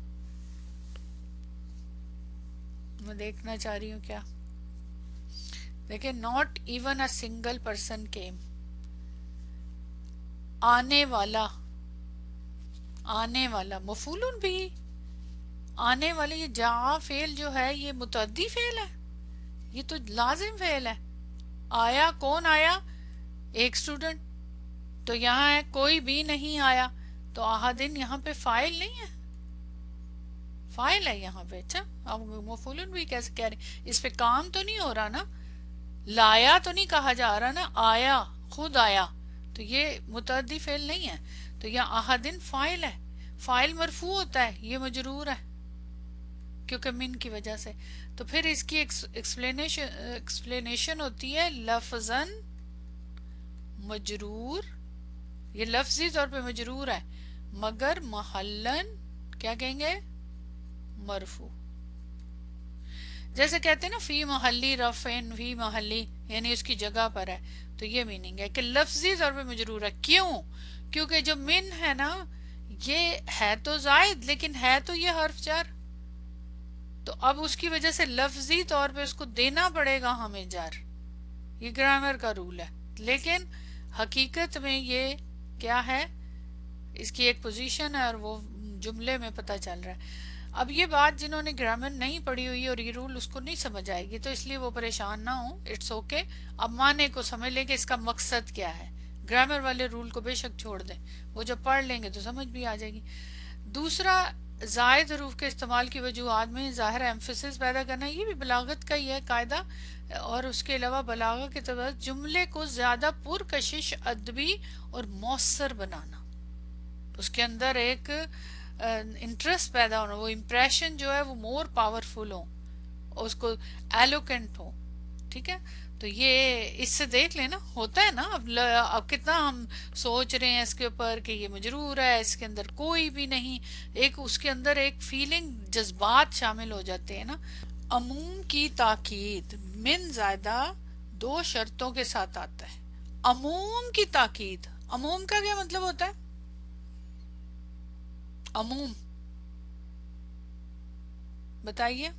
میں دیکھنا چاہ رہی ہوں. کیا دیکھیں، not even a single person came. آنے والا، آنے والا مفعول بھی، آنے والے. یہ جا فعل جو ہے یہ متعدی فعل ہے، یہ تو لازم فعل ہے. آیا، کون آیا؟ ایک اسٹوڈنٹ. تو یہاں ہے کوئی بھی نہیں آیا، تو احدن یہاں پہ فاعل نہیں ہے، فاعل ہے یہاں پہ. اچھا، اب مفعول بھی کیسے کہہ رہے ہیں؟ اس پہ کام تو نہیں ہو رہا نا، لایا تو نہیں کہا جا رہا نا، آیا، خود آیا. تو یہ متعدی فعل نہیں ہے. تو یہاں احدن فاعل ہے، فاعل مرفوع ہوتا ہے، یہ مجرور ہے کیونکہ من کی وجہ سے. تو پھر اس کی ایکسپلینیشن ہوتی ہے لفظاً مجرور، یہ لفظی طور پہ مجرور ہے مگر محلن کیا کہیں گے؟ مرفوع. جیسے کہتے ہیں نا فی محلی رفعن، فی محلی یعنی اس کی جگہ پر ہے. تو یہ میننگ ہے کہ لفظی طور پہ مجرور ہے. کیوں؟ کیونکہ جو من ہے نا یہ ہے تو زائد لیکن ہے تو یہ حرف جر، تو اب اس کی وجہ سے لفظی طور پہ اس کو دینا پڑے گا ہمیں جر. یہ گرامر کا رول ہے، لیکن حقیقت میں یہ کیا ہے؟ اس کی ایک پوزیشن ہے اور وہ جملے میں پتہ چل رہا ہے. اب یہ بات جنہوں نے گرامر نہیں پڑھی ہوئی اور یہ رول اس کو نہیں سمجھ آئے گی، تو اس لیے وہ پریشان نہ ہوں، اٹس اوکے. اب معنی کو سمجھ لیں کہ اس کا مقصد کیا ہے. گرامر والے رول کو بے شک چھوڑ دیں، وہ جب پڑھ لیں گے تو سمجھ بھی آ جائے گی. دوسرا، زائد حروف کے استعمال کی وجوہات میں ظاہر ایمفسس پیدا کرنا، یہ بھی بلاغت کا ہی ہے قاعدہ. اور اس کے علاوہ بلاغت کے تحت جملے کو زیادہ پرکشش، ادبی اور مؤثر بنانا، اس کے اندر ایک انٹرسٹ پیدا ہونا، وہ امپریشن جو ہے وہ مور پاورفل ہو، اس کو ایلوکینٹ ہو. ٹھیک ہے، تو یہ اس سے دیکھ لیں نا، ہوتا ہے نا. اب کتنا ہم سوچ رہے ہیں اس کے اوپر کہ یہ مجرور ہے، اس کے اندر کوئی بھی نہیں، ایک اس کے اندر ایک فیلنگ، جذبات شامل ہو جاتے ہیں نا. عموم کی تاکید من زائدہ دو شرطوں کے ساتھ آتا ہے. عموم کی تاکید، عموم کا کیا مطلب ہوتا ہے؟ عموم بتائیے.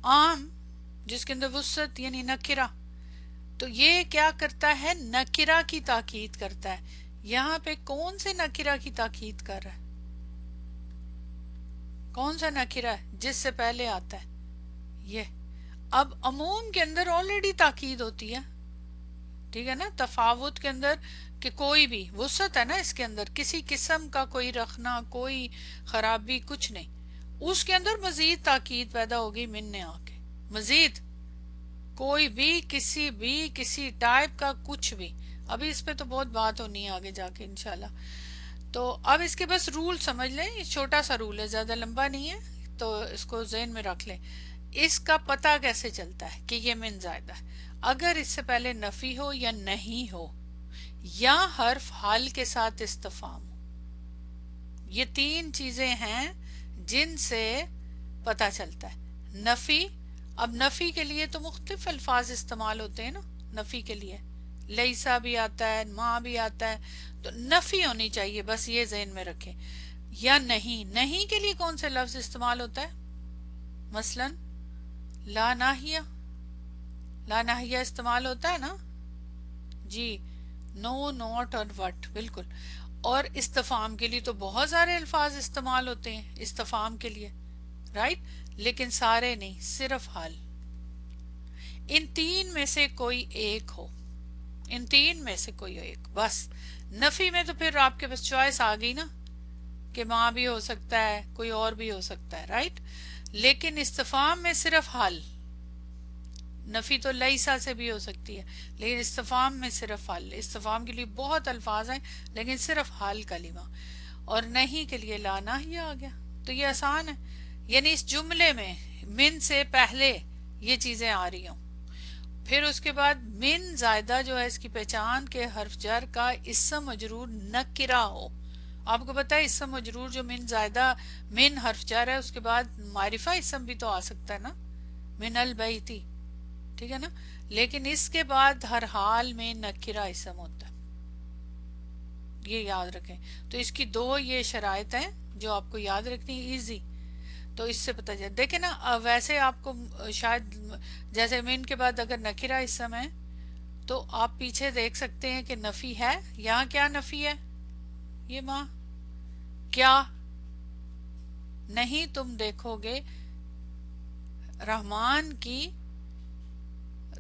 عام جس کے اندر وسعت یعنی نکرہ، تو یہ کیا کرتا ہے؟ نکرہ کی تاکید کرتا ہے. یہاں پہ کون سے نکرہ کی تاکید کر رہا ہے؟ کون سا نکرہ ہے جس سے پہلے آتا ہے؟ یہ. اب عموم کے اندر آلریڈی تاکید ہوتی ہے، ٹھیک ہے نا. تفاوت کے اندر کہ کوئی بھی وسعت ہے نا، اس کے اندر کسی قسم کا کوئی رکھنا، کوئی خرابی کچھ نہیں. اس کے اندر مزید تاکید پیدا ہوگی من نے آ کے. مزید کوئی بھی، کسی ٹائپ کا کچھ بھی. ابھی اس پہ تو بہت بات ہونی ہے آگے جا کے انشاءاللہ. تو اب اس کے بس رول سمجھ لیں، یہ چھوٹا سا رول ہے، زیادہ لمبا نہیں ہے، تو اس کو ذہن میں رکھ لیں. اس کا پتہ کیسے چلتا ہے کہ یہ من زائدہ ہے؟ اگر اس سے پہلے نفی ہو یا نہیں ہو، یا حرف حال کے ساتھ استفہام ہو. یہ تین چیزیں ہیں جن سے پتہ چلتا ہے. نفی، اب نفی کے لیے تو مختلف الفاظ استعمال ہوتے ہیں نا، نفی کے لیے لیسا بھی آتا ہے، ماں بھی آتا ہے، تو نفی ہونی چاہیے، بس یہ ذہن میں رکھیں۔ یا نہیں، نہیں کے لیے کون سے لفظ استعمال ہوتا ہے؟ مثلا لا ناہیہ، لا ناہیہ استعمال ہوتا ہے نا جی، نو، نوٹ اور وٹ، بالکل۔ اور استفہام کے لیے تو بہت سارے الفاظ استعمال ہوتے ہیں استفہام کے لیے، رائٹ، لیکن سارے نہیں، صرف حال۔ ان تین میں سے کوئی ایک ہو، ان تین میں سے کوئی ایک بس۔ نفی میں تو پھر آپ کے پاس چوائس آ گئی نا، کہ ماں بھی ہو سکتا ہے، کوئی اور بھی ہو سکتا ہے، رائٹ۔ لیکن استفہام میں صرف حال، نفی تو لیسا سے بھی ہو سکتی ہے، لیکن استفہام میں صرف حال۔ استفہام کے لیے بہت الفاظ ہیں لیکن صرف حال کلمہ، اور نہیں کے لیے لا ناہیہ آ گیا، تو یہ آسان ہے۔ یعنی اس جملے میں من سے پہلے یہ چیزیں آ رہی ہوں، پھر اس کے بعد من زائدہ جو ہے اس کی پہچان کے حرف جر کا اسم مجرور نکرہ ہو۔ آپ کو پتا ہے اسم مجرور جو من زائدہ من حرف جر ہے، اس کے بعد معرفہ اسم بھی تو آ سکتا ہے نا، من البیتی، ٹھیک ہے نا، لیکن اس کے بعد ہر حال میں نکرہ اسم ہوتا ہے، یہ یاد رکھیں۔ تو اس کی دو یہ شرائط ہیں جو آپ کو یاد رکھنی، ایزی، تو اس سے پتہ چلتا دیکھیں نا۔ ویسے آپ کو شاید جیسے من کے بعد اگر نکرہ اسم ہے تو آپ پیچھے دیکھ سکتے ہیں کہ نفی ہے، یہاں کیا نفی ہے؟ یہ ماں، کیا نہیں تم دیکھو گے رحمان کی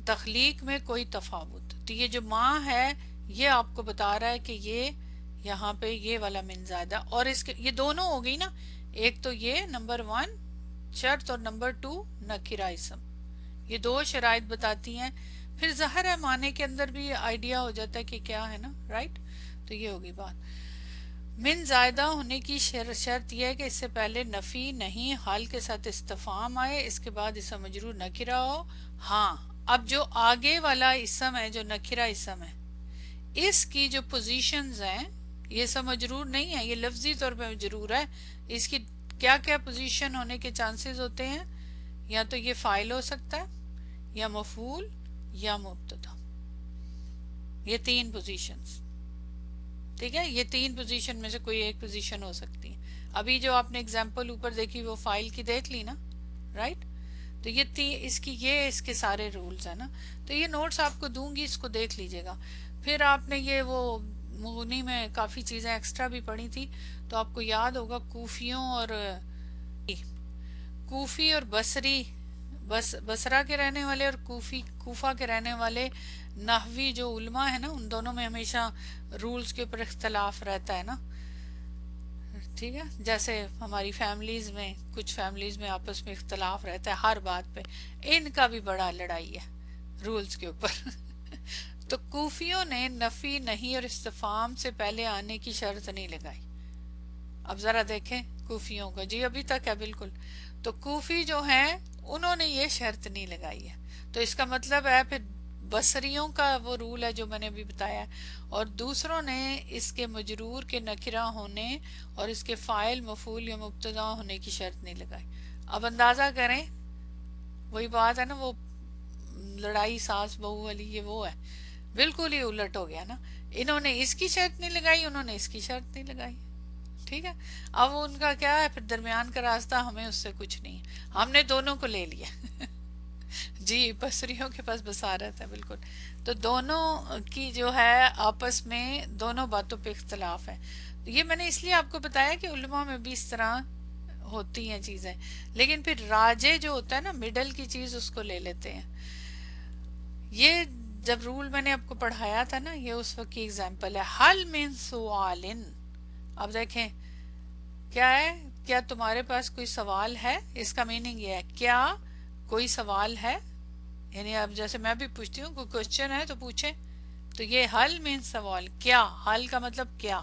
تخلیق میں کوئی تفاوت، تو یہ جو ماں ہے یہ آپ کو بتا رہا ہے کہ یہ یہاں پہ یہ والا من زائدہ، اور اس کے یہ دونوں ہو گئی نا، ایک تو یہ نمبر 1 شرط اور نمبر 2 نکرہ اسم، یہ دو شرائط بتاتی ہیں، پھر ظاہر ہے معنی کے اندر بھی آئیڈیا ہو جاتا ہے کہ کیا ہے نا، رائٹ۔ تو یہ ہوگی بات۔ من زائدہ ہونے کی شرط یہ ہے کہ اس سے پہلے نفی نہیں، حال کے ساتھ استفہام آئے، اس کے بعد اسم مجرور نکرہ ہو۔ ہاں، اب جو آگے والا اسم ہے جو نکرہ اسم ہے، اس کی جو پوزیشنز ہیں، یہ سب مجرور نہیں ہے، یہ لفظی طور پہ مجرور ہے، اس کی کیا کیا پوزیشن ہونے کے چانسز ہوتے ہیں؟ یا تو یہ فاعل ہو سکتا ہے، یا مفعول، یا مبتدا، یہ تین پوزیشنز، ٹھیک ہے، یہ تین پوزیشن میں سے کوئی ایک پوزیشن ہو سکتی ہے۔ ابھی جو آپ نے اگزامپل اوپر دیکھی وہ فائل کی دیکھ لی نا، رائٹ۔ تو یہ اس کے سارے رولز ہیں نا، تو یہ نوٹس آپ کو دوں گی، اس کو دیکھ لیجئے گا۔ پھر آپ نے یہ وہ مغنی میں کافی چیزیں ایکسٹرا بھی پڑھی تھی، تو آپ کو یاد ہوگا کوفی اور بصری، بصرہ کے رہنے والے اور کوفہ کے رہنے والے نحوی جو علماء ہیں نا، ان دونوں میں ہمیشہ رولز کے اوپر اختلاف رہتا ہے نا، ٹھیک ہے، جیسے ہماری فیملیز میں کچھ فیملیز میں آپس میں اختلاف رہتا ہے ہر بات پہ، ان کا بھی بڑا لڑائی ہے رولز کے اوپر۔ تو کوفیوں نے نفی نہیں اور استفہام سے پہلے آنے کی شرط نہیں لگائی۔ اب ذرا دیکھیں کوفیوں کا، جی ابھی تک ہے بالکل، تو کوفی جو ہیں انہوں نے یہ شرط نہیں لگائی ہے، تو اس کا مطلب ہے پھر بصریوں کا وہ رول ہے جو میں نے ابھی بتایا ہے، اور دوسروں نے اس کے مجرور کے نکرہ ہونے اور اس کے فاعل مفعول یا مبتدا ہونے کی شرط نہیں لگائی۔ اب اندازہ کریں، وہی بات ہے نا، وہ لڑائی ساس بہو والی، یہ وہ ہے، بالکل ہی الٹ ہو گیا نا، انہوں نے اس کی شرط نہیں لگائی، انہوں نے اس کی شرط نہیں لگائی، ٹھیک ہے۔ اب ان کا کیا ہے، پھر درمیان کا راستہ، ہمیں اس سے کچھ نہیں ہے، ہم نے دونوں کو لے لیا۔ جی، بصریوں کے پاس بصارت ہے، بالکل۔ تو دونوں کی جو ہے آپس میں دونوں باتوں پہ اختلاف ہے، یہ میں نے اس لیے آپ کو بتایا کہ علماء میں بھی اس طرح ہوتی ہیں چیزیں، لیکن پھر راجے جو ہوتا ہے نا، مڈل کی چیز، اس کو لے لیتے ہیں۔ یہ جب رول میں نے آپ کو پڑھایا تھا نا، یہ اس وقت کی ایگزامپل ہے، حل من سوال۔ اب دیکھیں کیا ہے، کیا تمہارے پاس کوئی سوال ہے، اس کا میننگ یہ ہے کیا کوئی سوال ہے، یعنی اب جیسے میں بھی پوچھتی ہوں کوئی کوشچن ہے تو پوچھیں، تو یہ حل من سوال، کیا، حل کا مطلب کیا۔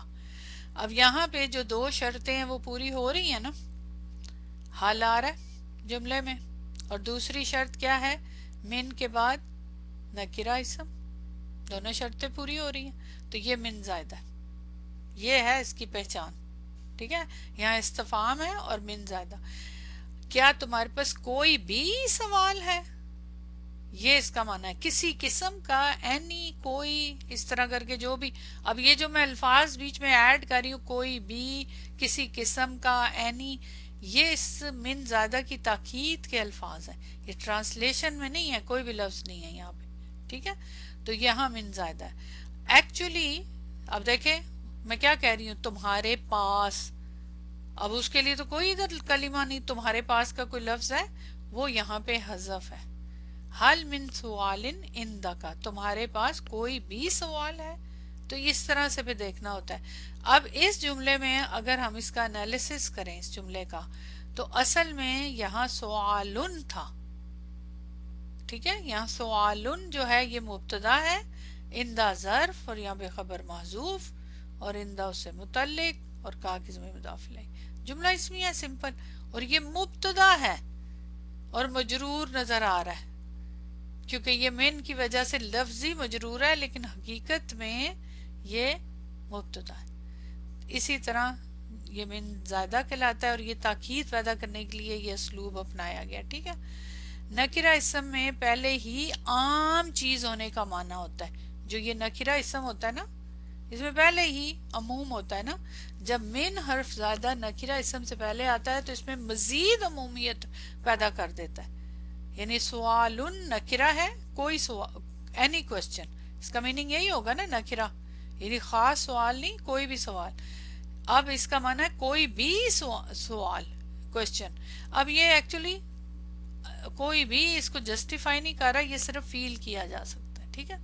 اب یہاں پہ جو دو شرطیں ہیں وہ پوری ہو رہی ہیں نا، حل آ رہا ہے جملے میں، اور دوسری شرط کیا ہے، من کے بعد نکرہ اسم، دونوں شرطیں پوری ہو رہی ہیں، تو یہ من زائدہ، یہ ہے اس کی پہچان، ٹھیک ہے، یہاں استفہام ہے اور من زائدہ۔ کیا تمہارے پاس کوئی بھی سوال ہے، یہ اس کا معنی ہے کسی قسم کا، اینی، کوئی، اس طرح کر کے جو بھی. اب یہ جو میں الفاظ بیچ میں ایڈ کر رہی ہوں، کوئی بھی، کسی قسم کا، اینی، یہ اس من زیادہ کی تاکید کے الفاظ ہیں، یہ ٹرانسلیشن میں نہیں ہے، کوئی بھی لفظ نہیں ہے یہاں پہ. ٹھیک ہے، تو یہاں من زیادہ ہے ایکچولی. اب دیکھیں میں کیا کہہ رہی ہوں، تمہارے پاس، اب اس کے لیے تو کوئی ادھر کلمہ نہیں، تمہارے پاس کا کوئی لفظ ہے وہ یہاں پہ حذف ہے. حل من سوال عندک، تمہارے پاس کوئی بھی سوال ہے. تو اس طرح سے بھی دیکھنا ہوتا ہے. اب اس جملے میں اگر ہم اس کا انالیسس کریں اس جملے کا، تو اصل میں یہاں سوالن تھا. ٹھیک ہے، یہاں سوالن جو ہے یہ مبتدا ہے، اندہ ظرف، اور یہاں پہ خبر محذوف، اور اندہ اس سے متعلق، اور کاغذ میں مضاف الیہ. جملہ اسمیہ ہے سمپل، اور یہ مبتدا ہے اور مجرور نظر آ رہا ہے کیونکہ یہ من کی وجہ سے لفظی مجرور ہے، لیکن حقیقت میں یہ مبتدا ہے. اسی طرح یہ من زائدہ کہلاتا ہے، اور یہ تاکید پیدا کرنے کے لیے یہ اسلوب اپنایا گیا. ٹھیک ہے، نکرہ اسم میں پہلے ہی عام چیز ہونے کا معنی ہوتا ہے. جو یہ نکرہ اسم ہوتا ہے نا، اس میں پہلے ہی عموم ہوتا ہے نا. جب من حرف زیادہ نکرہ اسم سے پہلے آتا ہے تو اس میں مزید عمومیت پیدا کر دیتا ہے. یعنی سوالن نکرہ ہے، کوئی سوال، اینی کوسچن، اس کا میننگ یہی ہوگا نا نکرہ، یعنی خاص سوال نہیں، کوئی بھی سوال. اب اس کا معنی ہے کوئی بھی سوال، کوسچن. اب یہ ایکچولی کوئی بھی اس کو جسٹیفائی نہیں کر رہا، یہ صرف فیل کیا جا سکتا ہے. ٹھیک ہے،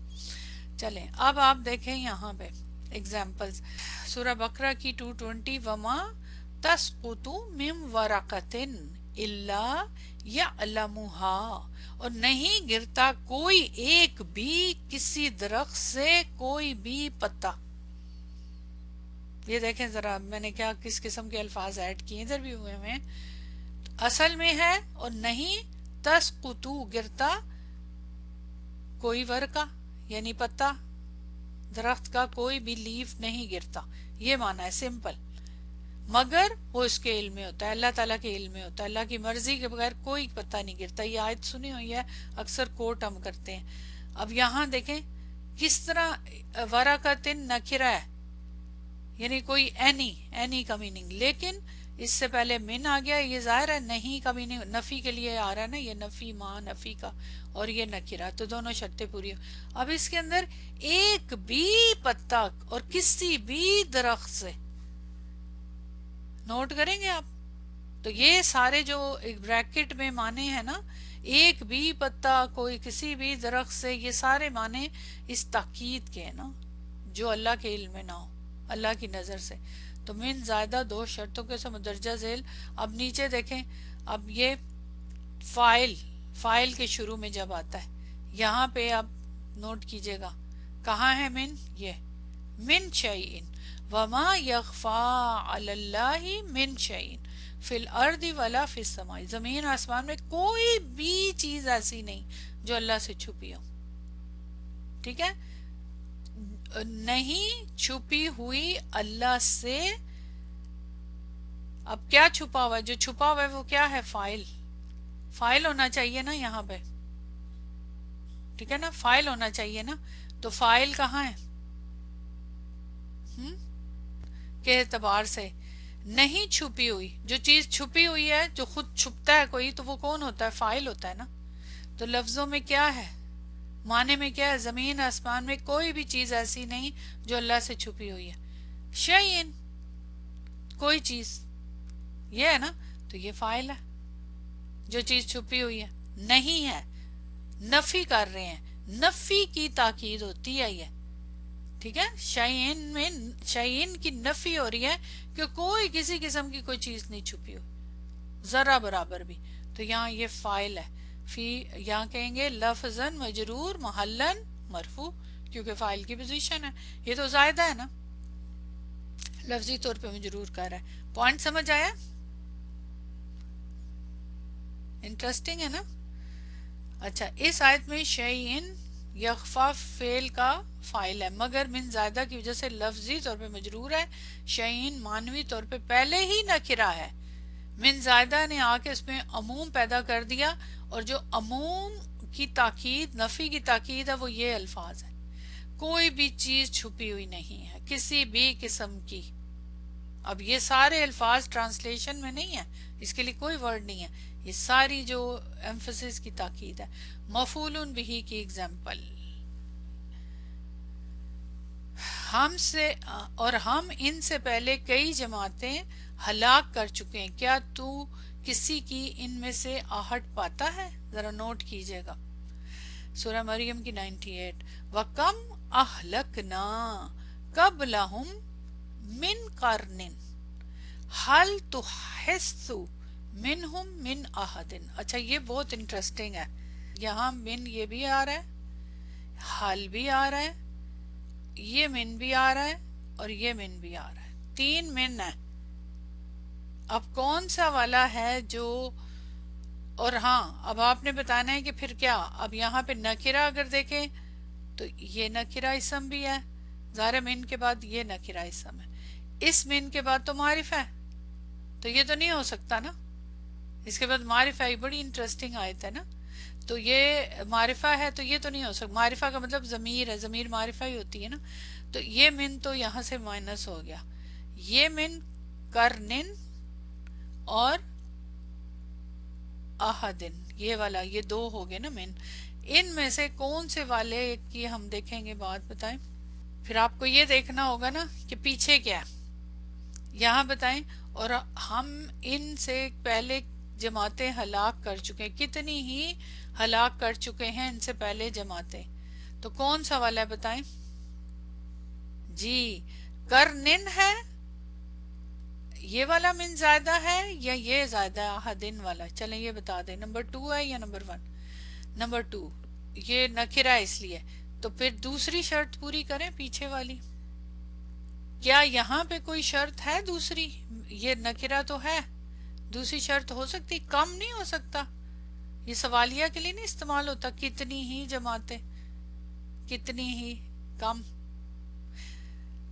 چلیں اب آپ دیکھیں یہاں پہ ایگزامپلز. سورہ بقرہ کی 220، وما تسقط من ورقۃ الا یعلمها، اور نہیں گرتا کوئی ایک بھی کسی درخت سے کوئی بھی پتا. یہ دیکھیں ذرا میں نے کیا کس قسم کے الفاظ ایڈ کیے ادھر بھی ہوئے ہیں. اصل میں ہے اور نہیں تسقطو گرتا کوئی ورقہ یعنی پتا، درخت کا کوئی بھی لیف نہیں گرتا، یہ معنی ہے سمپل. مگر وہ اس کے علم میں ہوتا ہے، اللہ تعالیٰ کے علم میں ہوتا ہے، اللہ کی مرضی کے بغیر کوئی پتا نہیں گرتا. یہ آیت سنی ہوئی ہے، اکثر کوٹ ہم کرتے ہیں. اب یہاں دیکھیں کس طرح ورقۃ نکرہ ہے، یعنی کوئی اینی کا میننگ، لیکن اس سے پہلے من آ گیا. یہ ظاہر ہے نہیں کا میننگ نفی کے لیے آ رہا ہے نا، یہ نفی ماں نفی کا، اور یہ نکرہ، تو دونوں شرطیں پوری ہو. اب اس کے اندر ایک بھی پتا اور کسی بھی درخت سے، نوٹ کریں گے آپ، تو یہ سارے جو ایک بریکٹ میں معنی ہے نا، ایک بھی پتا، کوئی کسی بھی درخت سے، یہ سارے معنی اس تاکید کے ہیں نا، جو اللہ کے علم میں نہ ہو، اللہ کی نظر سے. تو من زائدہ دو شرطوں کے ساتھ مدرجہ ذیل. اب نیچے دیکھیں، اب یہ فائل کے شروع میں جب آتا ہے، یہاں پہ آپ نوٹ کیجئے گا کہاں ہے من، یہ من شیئن، وما یخفا علی اللہ من شیئن فی الارض ولا فی السماء، زمین آسمان میں کوئی بھی چیز ایسی نہیں جو اللہ سے چھپی ہو. ٹھیک ہے، نہیں چھپی ہوئی اللہ سے. اب کیا چھپا ہوا ہے، جو چھپا ہوا ہے وہ کیا ہے، فائل ہونا چاہیے نا یہاں پہ. ٹھیک ہے نا، فائل ہونا چاہیے نا، تو فائل کہاں ہے کے اعتبار سے نہیں چھپی ہوئی. جو چیز چھپی ہوئی ہے، جو خود چھپتا ہے کوئی، تو وہ کون ہوتا ہے، فائل ہوتا ہے نا. تو لفظوں میں کیا ہے، معنی میں کیا ہے، زمین آسمان میں کوئی بھی چیز ایسی نہیں جو اللہ سے چھپی ہوئی ہے. شیئن، کوئی چیز، یہ ہے نا، تو یہ فائل ہے. جو چیز چھپی ہوئی ہے نہیں ہے، نفی کر رہے ہیں، نفی کی تاکید ہوتی ہے یہ. ٹھیک ہے، شیئن میں شیئن کی نفی ہو رہی ہے کہ کوئی کسی قسم کی کوئی چیز نہیں چھپی ہو ذرا برابر بھی. تو یہاں یہ فائل ہے. فی یہاں کہیں گے لفظاً مجرور محلاً مرفوع، کیونکہ فائل کی پوزیشن ہے. یہ تو زائدہ ہے نا، لفظی طور پہ مجرور کر رہا ہے. پوائنٹ سمجھ آیا، انٹرسٹنگ ہے نا. اچھا، اس آیت میں شیئن یخفا فعل کا فائل ہے، مگر من زائدہ کی وجہ سے لفظی طور پہ مجرور ہے. شیئن معنوی طور پہ پہلے ہی نکرہ ہے، من زائدہ نے آکے اس میں عموم پیدا کر دیا، اور جو عموم کی تاکید، نفی کی تاکید ہے، وہ یہ الفاظ ہے، کوئی بھی چیز چھپی ہوئی نہیں ہے کسی بھی قسم کی. اب یہ سارے الفاظ ٹرانسلیشن میں نہیں ہے، اس کے لیے کوئی ورڈ نہیں ہے، یہ ساری جو ایمفسس کی تاکید ہے. مفعول بہ کی ایگزامپل، ہم سے اور ہم ان سے پہلے کئی جماعتیں ہلاک کر چکے ہیں، کیا تو کسی کی ان میں سے آہٹ پاتا ہے؟ ذرا نوٹ کیجئے گا. سورہ مریم کی 98. وَكَمْ أَهْلَكْنَا قَبْلَهُمْ مِنْ قَرْنٍ هَلْ تُحِسُّ مِنْهُمْ مِنْ أَحَدٍ. اچھا یہ بہت انٹرسٹنگ ہے، یہاں من یہ بھی آ رہا ہے، حل بھی آ رہا ہے، یہ من بھی آ رہا ہے، اور یہ من بھی آ رہا ہے، 3 من ہے. اب کون سا والا ہے جو، اور ہاں اب آپ نے بتانا ہے کہ پھر کیا. اب یہاں پہ نکرہ اگر دیکھیں تو یہ نکرہ اسم بھی ہے، ظاہر من کے بعد یہ نکرہ اسم ہے، اس من کے بعد تو معرفہ ہے، تو یہ تو نہیں ہو سکتا نا. اس کے بعد معرفہ، یہ بڑی انٹرسٹنگ آیت ہے نا. تو یہ معرفہ ہے تو یہ تو نہیں ہو سکتا. معرفہ کا مطلب ضمیر ہے، ضمیر معرفہ ہی ہوتی ہے نا. تو یہ من تو یہاں سے مائنس ہو گیا. یہ من کرنن اور احدن، یہ والا، یہ 2 ہو گئے نا من. ان میں سے کون سے والے کی ہم دیکھیں گے بات بتائیں. پھر آپ کو یہ دیکھنا ہوگا نا کہ پیچھے کیا ہے، یہاں بتائیں. اور ہم ان سے پہلے جماعتیں ہلاک کر چکے ہیں، کتنی ہی ہلاک کر چکے ہیں ان سے پہلے جماعتیں. تو کون سا والا ہے بتائیں جی. کرنن ہے، یہ والا من زائدہ ہے، یا یہ زائدہ احدن والا؟ چلیں یہ بتا دیں، نمبر 2 ہے یا نمبر 1؟ نمبر 2. یہ نکرہ اس لیے. تو پھر دوسری شرط پوری کریں پیچھے والی. کیا یہاں پہ کوئی شرط ہے دوسری؟ یہ نکرہ تو ہے، دوسری شرط ہو سکتی؟ کم نہیں ہو سکتا؟ یہ سوالیہ کے لیے نہیں استعمال ہوتا، کتنی ہی جماعتیں، کتنی ہی. کم،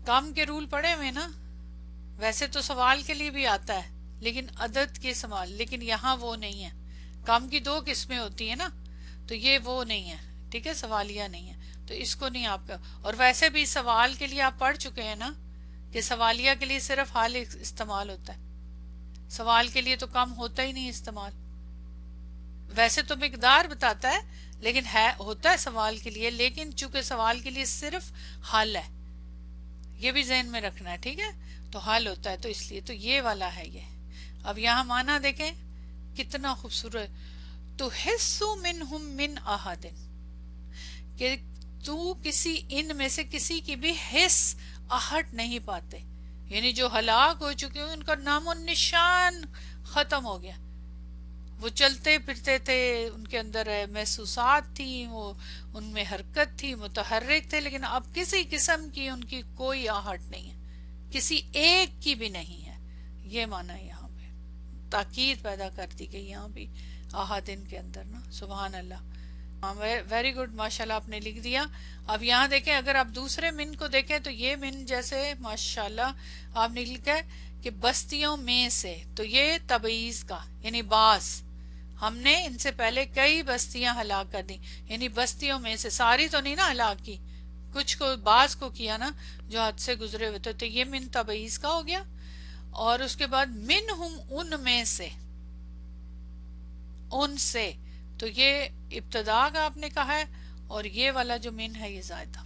کم کے رول پڑے ہوئے نا. ویسے تو سوال کے لیے بھی آتا ہے لیکن عدد کے سوال، لیکن یہاں وہ نہیں ہے. کم کی 2 قسمیں ہوتی ہیں نا، تو یہ وہ نہیں ہے، ٹھیک ہے، سوالیہ نہیں ہے، تو اس کو نہیں آپ کا. اور ویسے بھی سوال کے لیے آپ پڑھ چکے ہیں نا کہ سوالیہ کے لیے صرف حال استعمال ہوتا ہے، سوال کے لیے تو کم ہوتا ہی نہیں استعمال. ویسے تو مقدار بتاتا ہے لیکن ہے ہوتا ہے سوال کے لیے، لیکن چونکہ سوال کے لیے صرف حل ہے، یہ بھی ذہن میں رکھنا ہے، ٹھیک ہے. تو حل ہوتا ہے، تو اس لیے تو یہ والا ہے یہ. اب یہاں معنی دیکھیں کتنا خوبصورت. تو حصو منہم من احدن، کہ تو کسی ان میں سے کسی کی بھی حص، آہٹ نہیں پاتے، یعنی جو ہلاک ہو چکے ہیں ان کا نام و نشان ختم ہو گیا. وہ چلتے پھرتے تھے، ان کے اندر محسوسات تھی، وہ ان میں حرکت تھی، متحرک تھے، لیکن اب کسی قسم کی ان کی کوئی آہٹ نہیں ہے، کسی ایک کی بھی نہیں ہے. یہ معنی ہے یہاں پہ، تاکید پیدا کر دی گئی یہاں بھی احدن کے اندر نا. سبحان اللہ، ویری گڈ، ماشاءاللہ آپ نے لکھ دیا. اب یہاں دیکھیں، اگر آپ دوسرے من کو دیکھیں تو یہ من جیسے ماشاءاللہ آپ نے لکھا ہے کہ بستیوں میں سے، تو یہ تبعیض کا یعنی بعض، ہم نے ان سے پہلے کئی بستیاں ہلاک کر دی، یعنی بستیوں میں سے، ساری تو نہیں نا ہلاک کی، کچھ کو، بعض کو کیا نا جو حد سے گزرے ہوئے تھے. تو یہ من تبعیض کا ہو گیا. اور اس کے بعد منہم، ان میں سے، ان سے، تو یہ ابتدا کا آپ نے کہا ہے، اور یہ والا جو من ہے یہ زائدہ.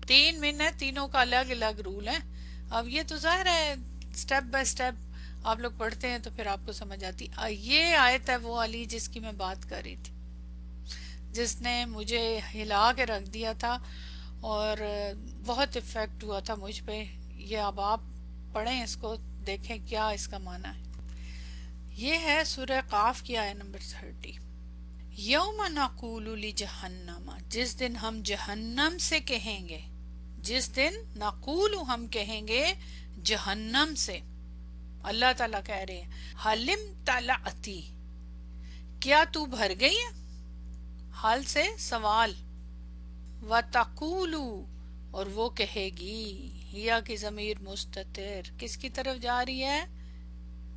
3 من ہے، تینوں کا الگ الگ رول ہے. اب یہ تو ظاہر ہے سٹیپ بائی سٹیپ آپ لوگ پڑھتے ہیں تو پھر آپ کو سمجھ آتی. یہ آیت ہے وہ والی جس کی میں بات کر رہی تھی، جس نے مجھے ہلا کے رکھ دیا تھا اور بہت افیکٹ ہوا تھا مجھ پہ. یہ اب آپ پڑھیں اس کو، دیکھیں کیا اس کا معنی ہے. یہ ہے سورہ قاف کی آیت نمبر 30. یوم نقول لجہنم، جس دن ہم جہنم سے کہیں گے، جس دن نقول ہم کہیں گے جہنم سے. اللہ تعالیٰ کہہ رہے ہیں حلم تلعتی، کیا تو بھر گئی ہے؟ حال سے سوال. وَتَقُولُ، اور وہ کہے گی، ہیا کی ضمیر مستتر کس کی طرف جا رہی ہے؟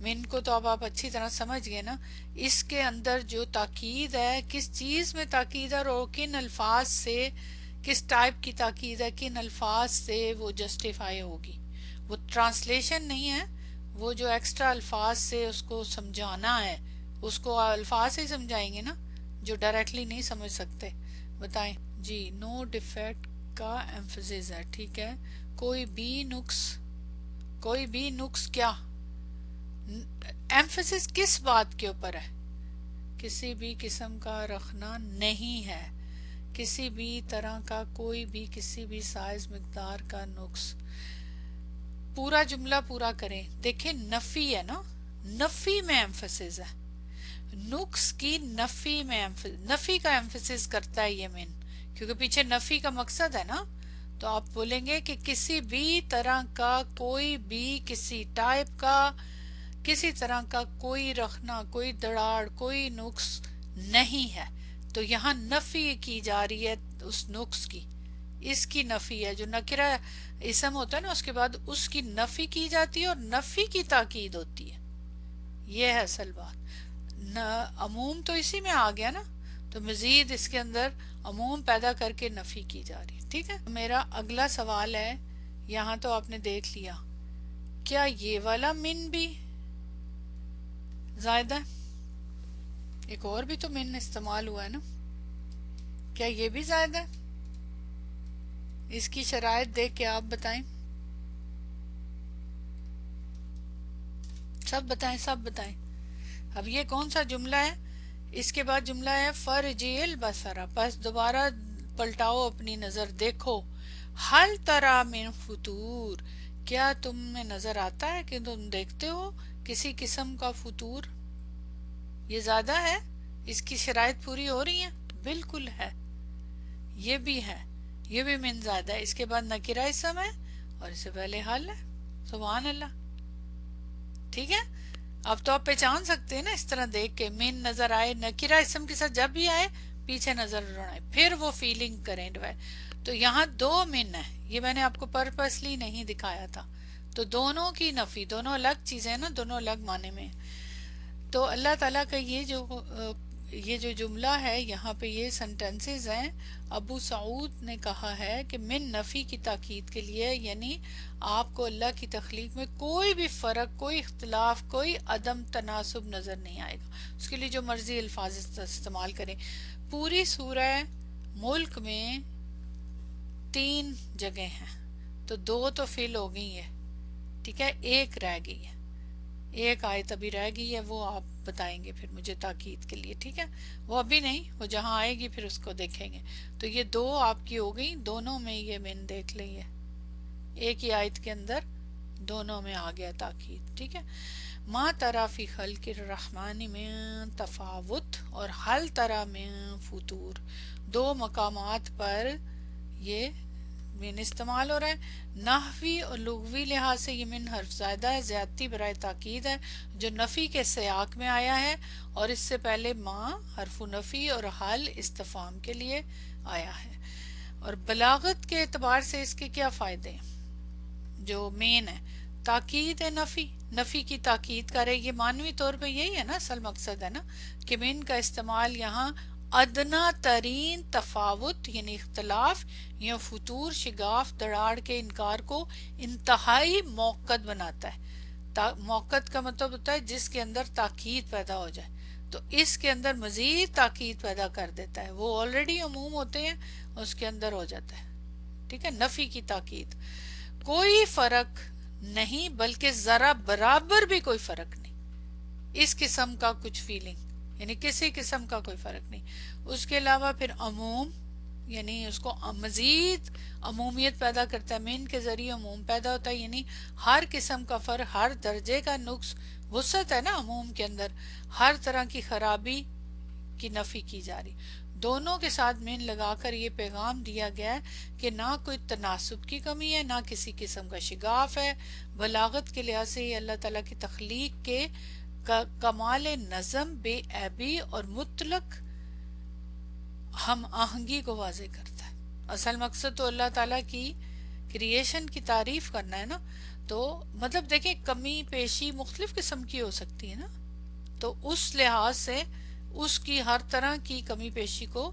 من کو تو اب آپ اچھی طرح سمجھ گئے نا. اس کے اندر جو تاکید ہے کس چیز میں تاکید ہے اور کن الفاظ سے کس ٹائپ کی تاکید ہے کن الفاظ سے وہ جسٹیفائی ہوگی. وہ ٹرانسلیشن نہیں ہے, وہ جو ایکسٹرا الفاظ سے اس کو سمجھانا ہے اس کو الفاظ سے ہی سمجھائیں گے نا جو ڈائریکٹلی نہیں سمجھ سکتے. بتائیں جی. نو ڈیفیکٹ کا ایمفسس ہے, ٹھیک ہے. کوئی بھی نقص کیا ایمفسس کس بات کے اوپر ہے؟ کسی بھی قسم کا رکھنا نہیں ہے, کسی بھی طرح کا کوئی بھی کسی بھی سائز مقدار کا نقص. پورا جملہ پورا کریں, دیکھیں نفی ہے نا, نفی میں ایمفسس ہے. نقص کی نفی میں نفی کا ایمفسس کرتا ہے یہ من, کیونکہ پیچھے نفی کا مقصد ہے نا. تو آپ بولیں گے کہ کسی بھی طرح کا کوئی بھی کسی ٹائپ کا کسی طرح کا کوئی رکھنا کوئی دراڑ کوئی نقص نہیں ہے. تو یہاں نفی کی جا رہی ہے اس نقص کی, اس کی نفی ہے. جو نکرہ اسم ہوتا ہے نا اس کے بعد اس کی نفی کی جاتی ہے اور نفی کی تاکید ہوتی ہے. یہ ہے اصل بات. عموم تو اسی میں آ گیا نا, تو مزید اس کے اندر عموم پیدا کر کے نفی کی جا رہی ہے. ٹھیک ہے. میرا اگلا سوال ہے, یہاں تو آپ نے دیکھ لیا, کیا یہ والا من بھی زائدہ ہے؟ ایک اور بھی تو من استعمال ہوا ہے نا, کیا یہ بھی زائدہ ہے؟ اس کی شرائط دیکھ کے آپ بتائیں, سب بتائیں سب بتائیں. اب یہ کون سا جملہ ہے؟ اس کے بعد جملہ ہے فرجی البصر, بس دوبارہ پلٹاؤ اپنی نظر, دیکھو. حل ترى من فطور, کیا تم میں نظر آتا ہے کہ تم دیکھتے ہو کسی قسم کا فطور؟ یہ زیادہ ہے, اس کی شرائط پوری ہو رہی ہیں؟ بالکل ہے. یہ بھی ہے, یہ بھی من زیادہ ہے. اس کے بعد نکرہ اسم ہے اور اس سے پہلے حل ہے. سبحان اللہ. ٹھیک ہے. اب تو آپ پہچان سکتے ہیں نا اس طرح دیکھ کے, من نظر آئے نکرہ اسم کے ساتھ جب بھی آئے پیچھے نظر آئے پھر وہ فیلنگ کریں. تو یہاں دو من ہے, یہ میں نے آپ کو پرپسلی نہیں دکھایا تھا. تو دونوں کی نفی, دونوں الگ چیزیں نا, دونوں الگ معنی میں. تو اللہ تعالیٰ کا یہ جو جملہ ہے یہاں پہ یہ سنٹنسز ہیں. ابو سعود نے کہا ہے کہ من نفی کی تاکید کے لیے, یعنی آپ کو اللہ کی تخلیق میں کوئی بھی فرق کوئی اختلاف کوئی عدم تناسب نظر نہیں آئے گا. اس کے لیے جو مرضی الفاظ استعمال کریں. پوری سورہ ملک میں 3 جگہ ہیں, تو 2 تو فل ہو گئی ہے, ٹھیک ہے, ایک رہ گئی ہے, ایک آیت ابھی رہ گئی ہے, وہ آپ بتائیں گے پھر مجھے تاکید کے لیے. ٹھیک ہے. وہ ابھی نہیں, وہ جہاں آئے گی پھر اس کو دیکھیں گے. تو یہ 2 آپ کی ہو گئی, دونوں میں یہ من دیکھ لئی ہے, ایک ہی آیت کے اندر دونوں میں آ گیا تاکید. ٹھیک ہے. ما تری فی خلق الرحمن من تفاوت اور حل تری من فطور, 2 مقامات پر یہ من استعمال ہو رہا ہے. نحوی اور لغوی لحاظ سے یہ من حرف زائدہ ہے, زیادتی برائے تاکید ہے, جو نفی کے سیاق میں آیا ہے, اور اس سے پہلے ما حرف نفی اور حل استفہام کے لیے آیا ہے. اور بلاغت کے اعتبار سے اس کے کیا فائدے ہیں؟ جو مین ہے تاکید ہے, نفی کی تاکید کرے. یہ معنوی طور پہ یہی ہے نا, اصل مقصد ہے نا کہ من کا استعمال یہاں ادنا ترین تفاوت یعنی اختلاف یا فطور شگاف دراڑ کے انکار کو انتہائی موقت بناتا ہے. موقت کا مطلب ہوتا ہے جس کے اندر تاکید پیدا ہو جائے, تو اس کے اندر مزید تاکید پیدا کر دیتا ہے. وہ آلریڈی عموم ہوتے ہیں, اس کے اندر ہو جاتا ہے. ٹھیک ہے. نفی کی تاکید, کوئی فرق نہیں بلکہ ذرا برابر بھی کوئی فرق نہیں, اس قسم کا کچھ فیلنگ یعنی کسی قسم کا کوئی فرق نہیں. اس کے علاوہ پھر عموم, یعنی اس کو مزید عمومیت پیدا کرتا ہے. من کے ذریعے عموم پیدا ہوتا ہے, یعنی ہر قسم کا فرق, ہر درجے کا نقص, وسعت ہے نا عموم کے اندر, ہر طرح کی خرابی کی نفی کی جا رہی. دونوں کے ساتھ من لگا کر یہ پیغام دیا گیا ہے کہ نہ کوئی تناسب کی کمی ہے, نہ کسی قسم کا شگاف ہے. بلاغت کے لحاظ سے یہ اللہ تعالیٰ کی تخلیق کے کمال نظم, بے عیبی اور مطلق ہم آہنگی کو واضح کرتا ہے. اصل مقصد تو اللہ تعالیٰ کی کریشن کی تعریف کرنا ہے نا, تو مطلب دیکھیں کمی پیشی مختلف قسم کی ہو سکتی ہے نا، تو اس لحاظ سے اس کی ہر طرح کی کمی پیشی کو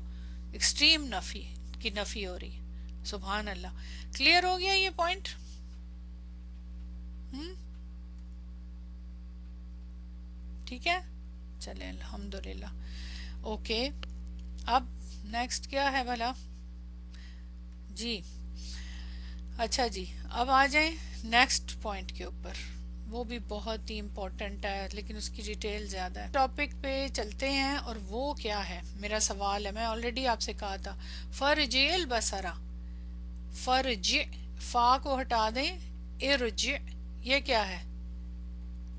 ایکسٹریم نفی کی نفی ہو رہی ہے. سبحان اللہ. کلیئر ہو گیا یہ پوائنٹ؟ ٹھیک ہے، چلیں الحمدللہ. اوکے، اب نیکسٹ کیا ہے بھلا؟ جی اچھا جی، اب آ جائیں نیکسٹ پوائنٹ کے اوپر. وہ بھی بہت ہی امپورٹنٹ ہے لیکن اس کی ڈیٹیل زیادہ ہے. ٹاپک پہ چلتے ہیں، اور وہ کیا ہے میرا سوال ہے. میں آلریڈی آپ سے کہا تھا فرجع البصرہ، فرجع، فا کو ہٹا دیں، ارجع، یہ کیا ہے؟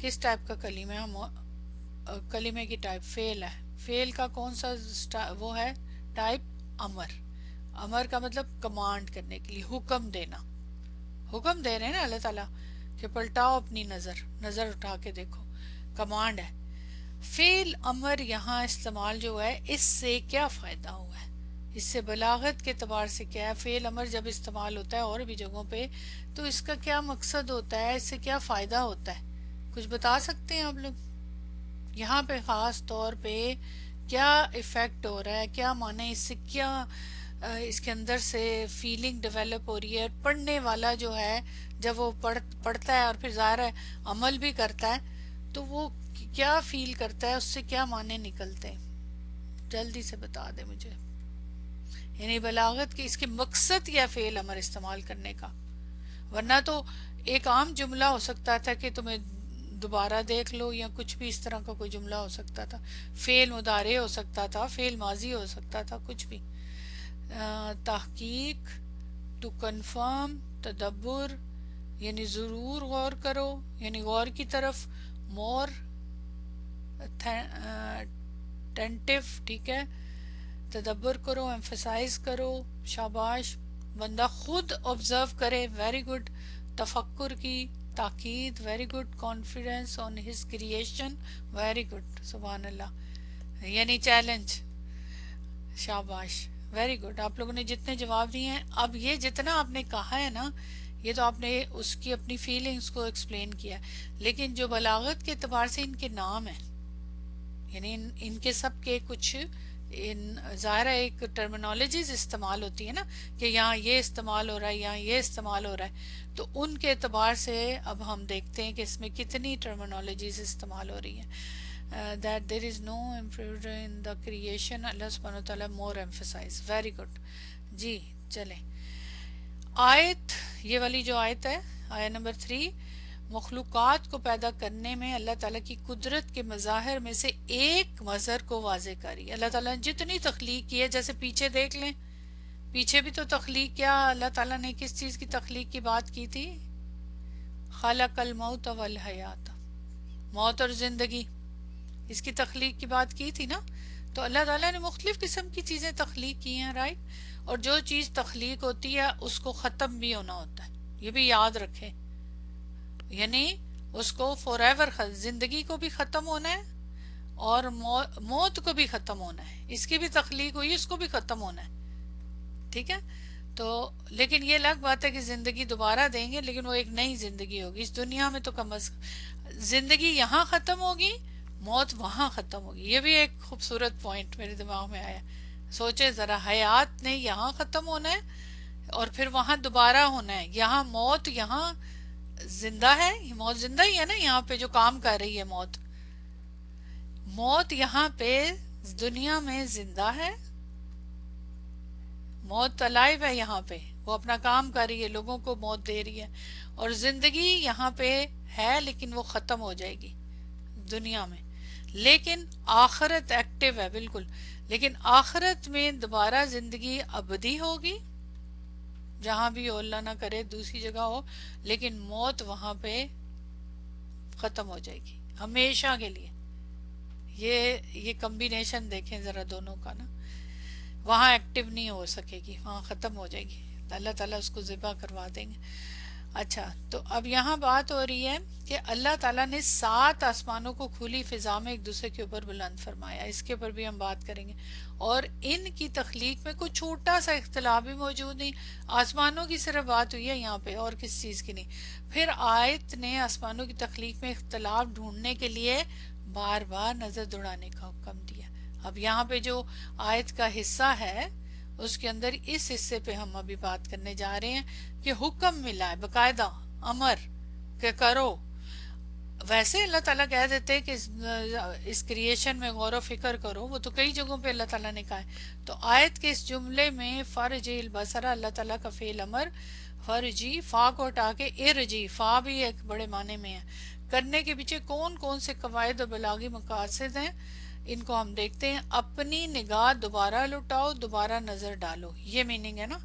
کس ٹائپ کا کلمہ ہے؟ کلمے کی ٹائپ فعل ہے. فعل کا کون سا وہ ہے ٹائپ؟ امر. امر کا مطلب کمانڈ کرنے کے لیے، حکم دینا. حکم دے رہے ہیں نا اللہ تعالیٰ کہ پلٹاؤ اپنی نظر اٹھا کے دیکھو. کمانڈ ہے. فعل امر یہاں استعمال جو ہے، اس سے کیا فائدہ ہوا ہے؟ اس سے بلاغت کے اعتبار سے کیا ہے؟ فعل امر جب استعمال ہوتا ہے اور بھی جگہوں پہ، تو اس کا کیا مقصد ہوتا ہے؟ اس سے کیا فائدہ ہوتا ہے؟ کچھ بتا سکتے ہیں آپ لوگ؟ یہاں پہ خاص طور پہ کیا ایفیکٹ ہو رہا ہے، کیا معنی اس سے، کیا اس کے اندر سے فیلنگ ڈیولپ ہو رہی ہے؟ پڑھنے والا جو ہے جب وہ پڑھتا ہے اور پھر ظاہر ہے عمل بھی کرتا ہے، تو وہ کیا فیل کرتا ہے؟ اس سے کیا معنی نکلتے ہیں؟ جلدی سے بتا دیں مجھے. یعنی بلاغت کی اس کے مقصد کیا فعل امر استعمال کرنے کا؟ ورنہ تو ایک عام جملہ ہو سکتا تھا کہ تمہیں دوبارہ دیکھ لو، یا کچھ بھی اس طرح کا کوئی جملہ ہو سکتا تھا. فعل مضارع ہو سکتا تھا، فعل ماضی ہو سکتا تھا، کچھ بھی. تحقیق، ٹو کنفرم، تدبر یعنی ضرور غور کرو، یعنی غور کی طرف، مور ٹینٹیو، ٹھیک ہے، تدبر کرو، ایمفیسائز کرو، شاباش. بندہ خود آبزرو کرے، ویری گڈ. تفکر کی تاکید، very good. Confidence on his creation, very good. سبحان اللہ. یعنی چیلنج، شاباش، ویری گڈ. آپ لوگوں نے جتنے جواب دیے ہیں، اب یہ جتنا آپ نے کہا ہے نا، یہ تو آپ نے اس کی اپنی فیلنگز کو ایکسپلین کیا، لیکن جو بلاغت کے اعتبار سے ان کے نام ہیں، یعنی ان کے سب کے کچھ ظاہر ایک ٹرمینالوجیز استعمال ہوتی ہے نا، کہ یہاں یہ استعمال ہو رہا ہے، یہاں یہ استعمال ہو رہا ہے، تو ان کے اعتبار سے اب ہم دیکھتے ہیں کہ اس میں کتنی ٹرمینالوجیز استعمال ہو رہی ہیں. that there is no improvement in the creation، اللہ سبحانہ وتعالیٰ more emphasize. very good. جی چلیں آیت، یہ والی جو آیت ہے، آیت نمبر 3، مخلوقات کو پیدا کرنے میں اللہ تعالیٰ کی قدرت کے مظاہر میں سے ایک مظہر کو واضح کری. اللہ تعالیٰ نے جتنی تخلیق کی ہے، جیسے پیچھے دیکھ لیں، پیچھے بھی تو تخلیق کیا اللہ تعالیٰ نے کس چیز کی تخلیق کی بات کی تھی؟ خلق الموت والحیات، موت اور زندگی، اس کی تخلیق کی بات کی تھی نا. تو اللہ تعالیٰ نے مختلف قسم کی چیزیں تخلیق کی ہیں، رائٹ. اور جو چیز تخلیق ہوتی ہے اس کو ختم بھی ہونا ہوتا ہے، یہ بھی یاد رکھیں. یعنی اس کو فور ایور، زندگی کو بھی ختم ہونا ہے اور موت کو بھی ختم ہونا ہے. اس کی بھی تخلیق ہوئی، اس کو بھی ختم ہونا ہے، ٹھیک ہے. تو لیکن یہ الگ بات ہے کہ زندگی دوبارہ دیں گے، لیکن وہ ایک نئی زندگی ہوگی. اس دنیا میں تو کم از کم زندگی یہاں ختم ہوگی، موت وہاں ختم ہوگی. یہ بھی ایک خوبصورت پوائنٹ میرے دماغ میں آیا. سوچے ذرا، حیات نے یہاں ختم ہونا ہے اور پھر وہاں دوبارہ ہونا ہے. یہاں موت، یہاں زندہ ہے، موت زندہ ہی ہے نا، یہاں پہ جو کام کر رہی ہے موت. موت یہاں پہ دنیا میں زندہ ہے، موت الائیو ہے یہاں پہ، وہ اپنا کام کر رہی ہے، لوگوں کو موت دے رہی ہے. اور زندگی یہاں پہ ہے لیکن وہ ختم ہو جائے گی دنیا میں. لیکن آخرت ایکٹیو ہے بالکل، لیکن آخرت میں دوبارہ زندگی ابدی ہوگی، جہاں بھی ہو، اللہ نہ کرے دوسری جگہ ہو، لیکن موت وہاں پہ ختم ہو جائے گی ہمیشہ کے لیے. یہ کمبینیشن دیکھیں ذرا دونوں کا نا. وہاں ایکٹیو نہیں ہو سکے گی، وہاں ختم ہو جائے گی، اللہ تعالیٰ اس کو ذبح کروا دیں گے. اچھا، تو اب یہاں بات ہو رہی ہے کہ اللہ تعالیٰ نے 7 آسمانوں کو کھلی فضا میں ایک دوسرے کے اوپر بلند فرمایا، اس کے اوپر بھی ہم بات کریں گے، اور ان کی تخلیق میں کوئی چھوٹا سا اختلاف بھی موجود نہیں، آسمانوں کی صرف بات ہوئی ہے یہاں پہ، اور کس چیز کی نہیں۔ پھر آیت نے آسمانوں کی تخلیق میں اختلاف ڈھونڈنے کے لیے بار بار نظر دوڑانے کا حکم دیا۔ اب یہاں پہ جو آیت کا حصہ ہے اس کے اندر اس حصے پہ ہم ابھی بات کرنے جا رہے ہیں کہ حکم ملا ہے باقاعدہ، امر کہ کرو۔ ویسے اللہ تعالیٰ کہہ دیتے کہ اس کریشن میں غور و فکر کرو، وہ تو کئی جگہوں پہ اللہ تعالیٰ نے کہا ہے، تو آیت کے اس جملے میں فرجی البصرہ اللہ تعالیٰ کا فعل امر، فرجی فا کو ہٹا کے ارجی، فا بھی ایک بڑے معنی میں ہے، کرنے کے پیچھے کون کون سے قواعد اور بلاغی مقاصد ہیں ان کو ہم دیکھتے ہیں۔ اپنی نگاہ دوبارہ لٹاؤ، دوبارہ نظر ڈالو، یہ میننگ ہے نا،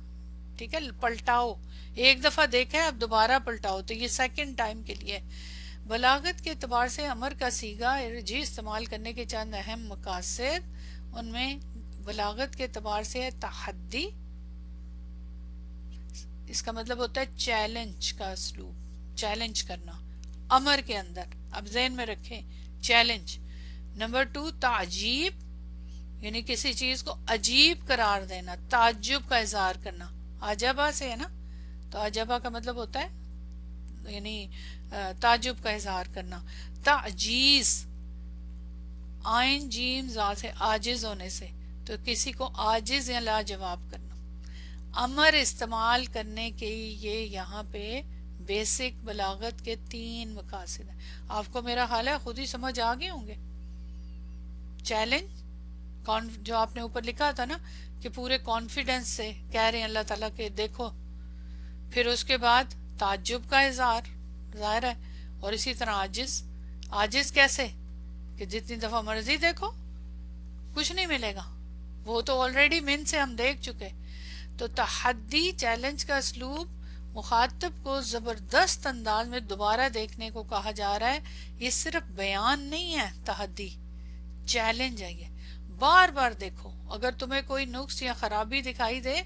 ٹھیک ہے، پلٹاؤ، ایک دفعہ دیکھا ہے اب دوبارہ پلٹاؤ، تو یہ سیکنڈ ٹائم کے لیے۔ بلاغت کے اعتبار سے امر کا صیغہ ارجی استعمال کرنے کے چند اہم مقاصد، ان میں بلاغت کے اعتبار سے ہے تحدی، اس کا مطلب ہوتا ہے چیلنج کا اسلوب، چیلنج کرنا امر کے اندر، اب ذہن میں رکھیں چیلنج۔ نمبر 2 تعجیب، یعنی کسی چیز کو عجیب قرار دینا، تعجب کا اظہار کرنا، عجبہ سے ہے نا، تو عجبہ کا مطلب ہوتا ہے یعنی تعجب کا اظہار کرنا۔ تعجیز، آئین جیم زا سے عاجز ہونے سے، تو کسی کو عاجز یا لاجواب کرنا۔ امر استعمال کرنے کے یہ یہاں پہ بیسک بلاغت کے 3 مقاصد ہیں، آپ کو میرا خیال ہے خود ہی سمجھ آگے ہوں گے۔ چیلنج، جو آپ نے اوپر لکھا تھا نا کہ پورے کانفیڈنس سے کہہ رہے ہیں اللہ تعالیٰ کے دیکھو، پھر اس کے بعد تعجب کا اظہار ظاہر ہے، اور اسی طرح عاجز، عاجز کیسے کہ جتنی دفعہ مرضی دیکھو کچھ نہیں ملے گا، وہ تو آلریڈی من سے ہم دیکھ چکے۔ تو تحدی، چیلنج کا اسلوب مخاطب کو زبردست انداز میں دوبارہ دیکھنے کو کہا جا رہا ہے، یہ صرف بیان نہیں ہے، تحدی چیلنج ہے، یہ بار بار دیکھو، اگر تمہیں کوئی نقص یا خرابی دکھائی دے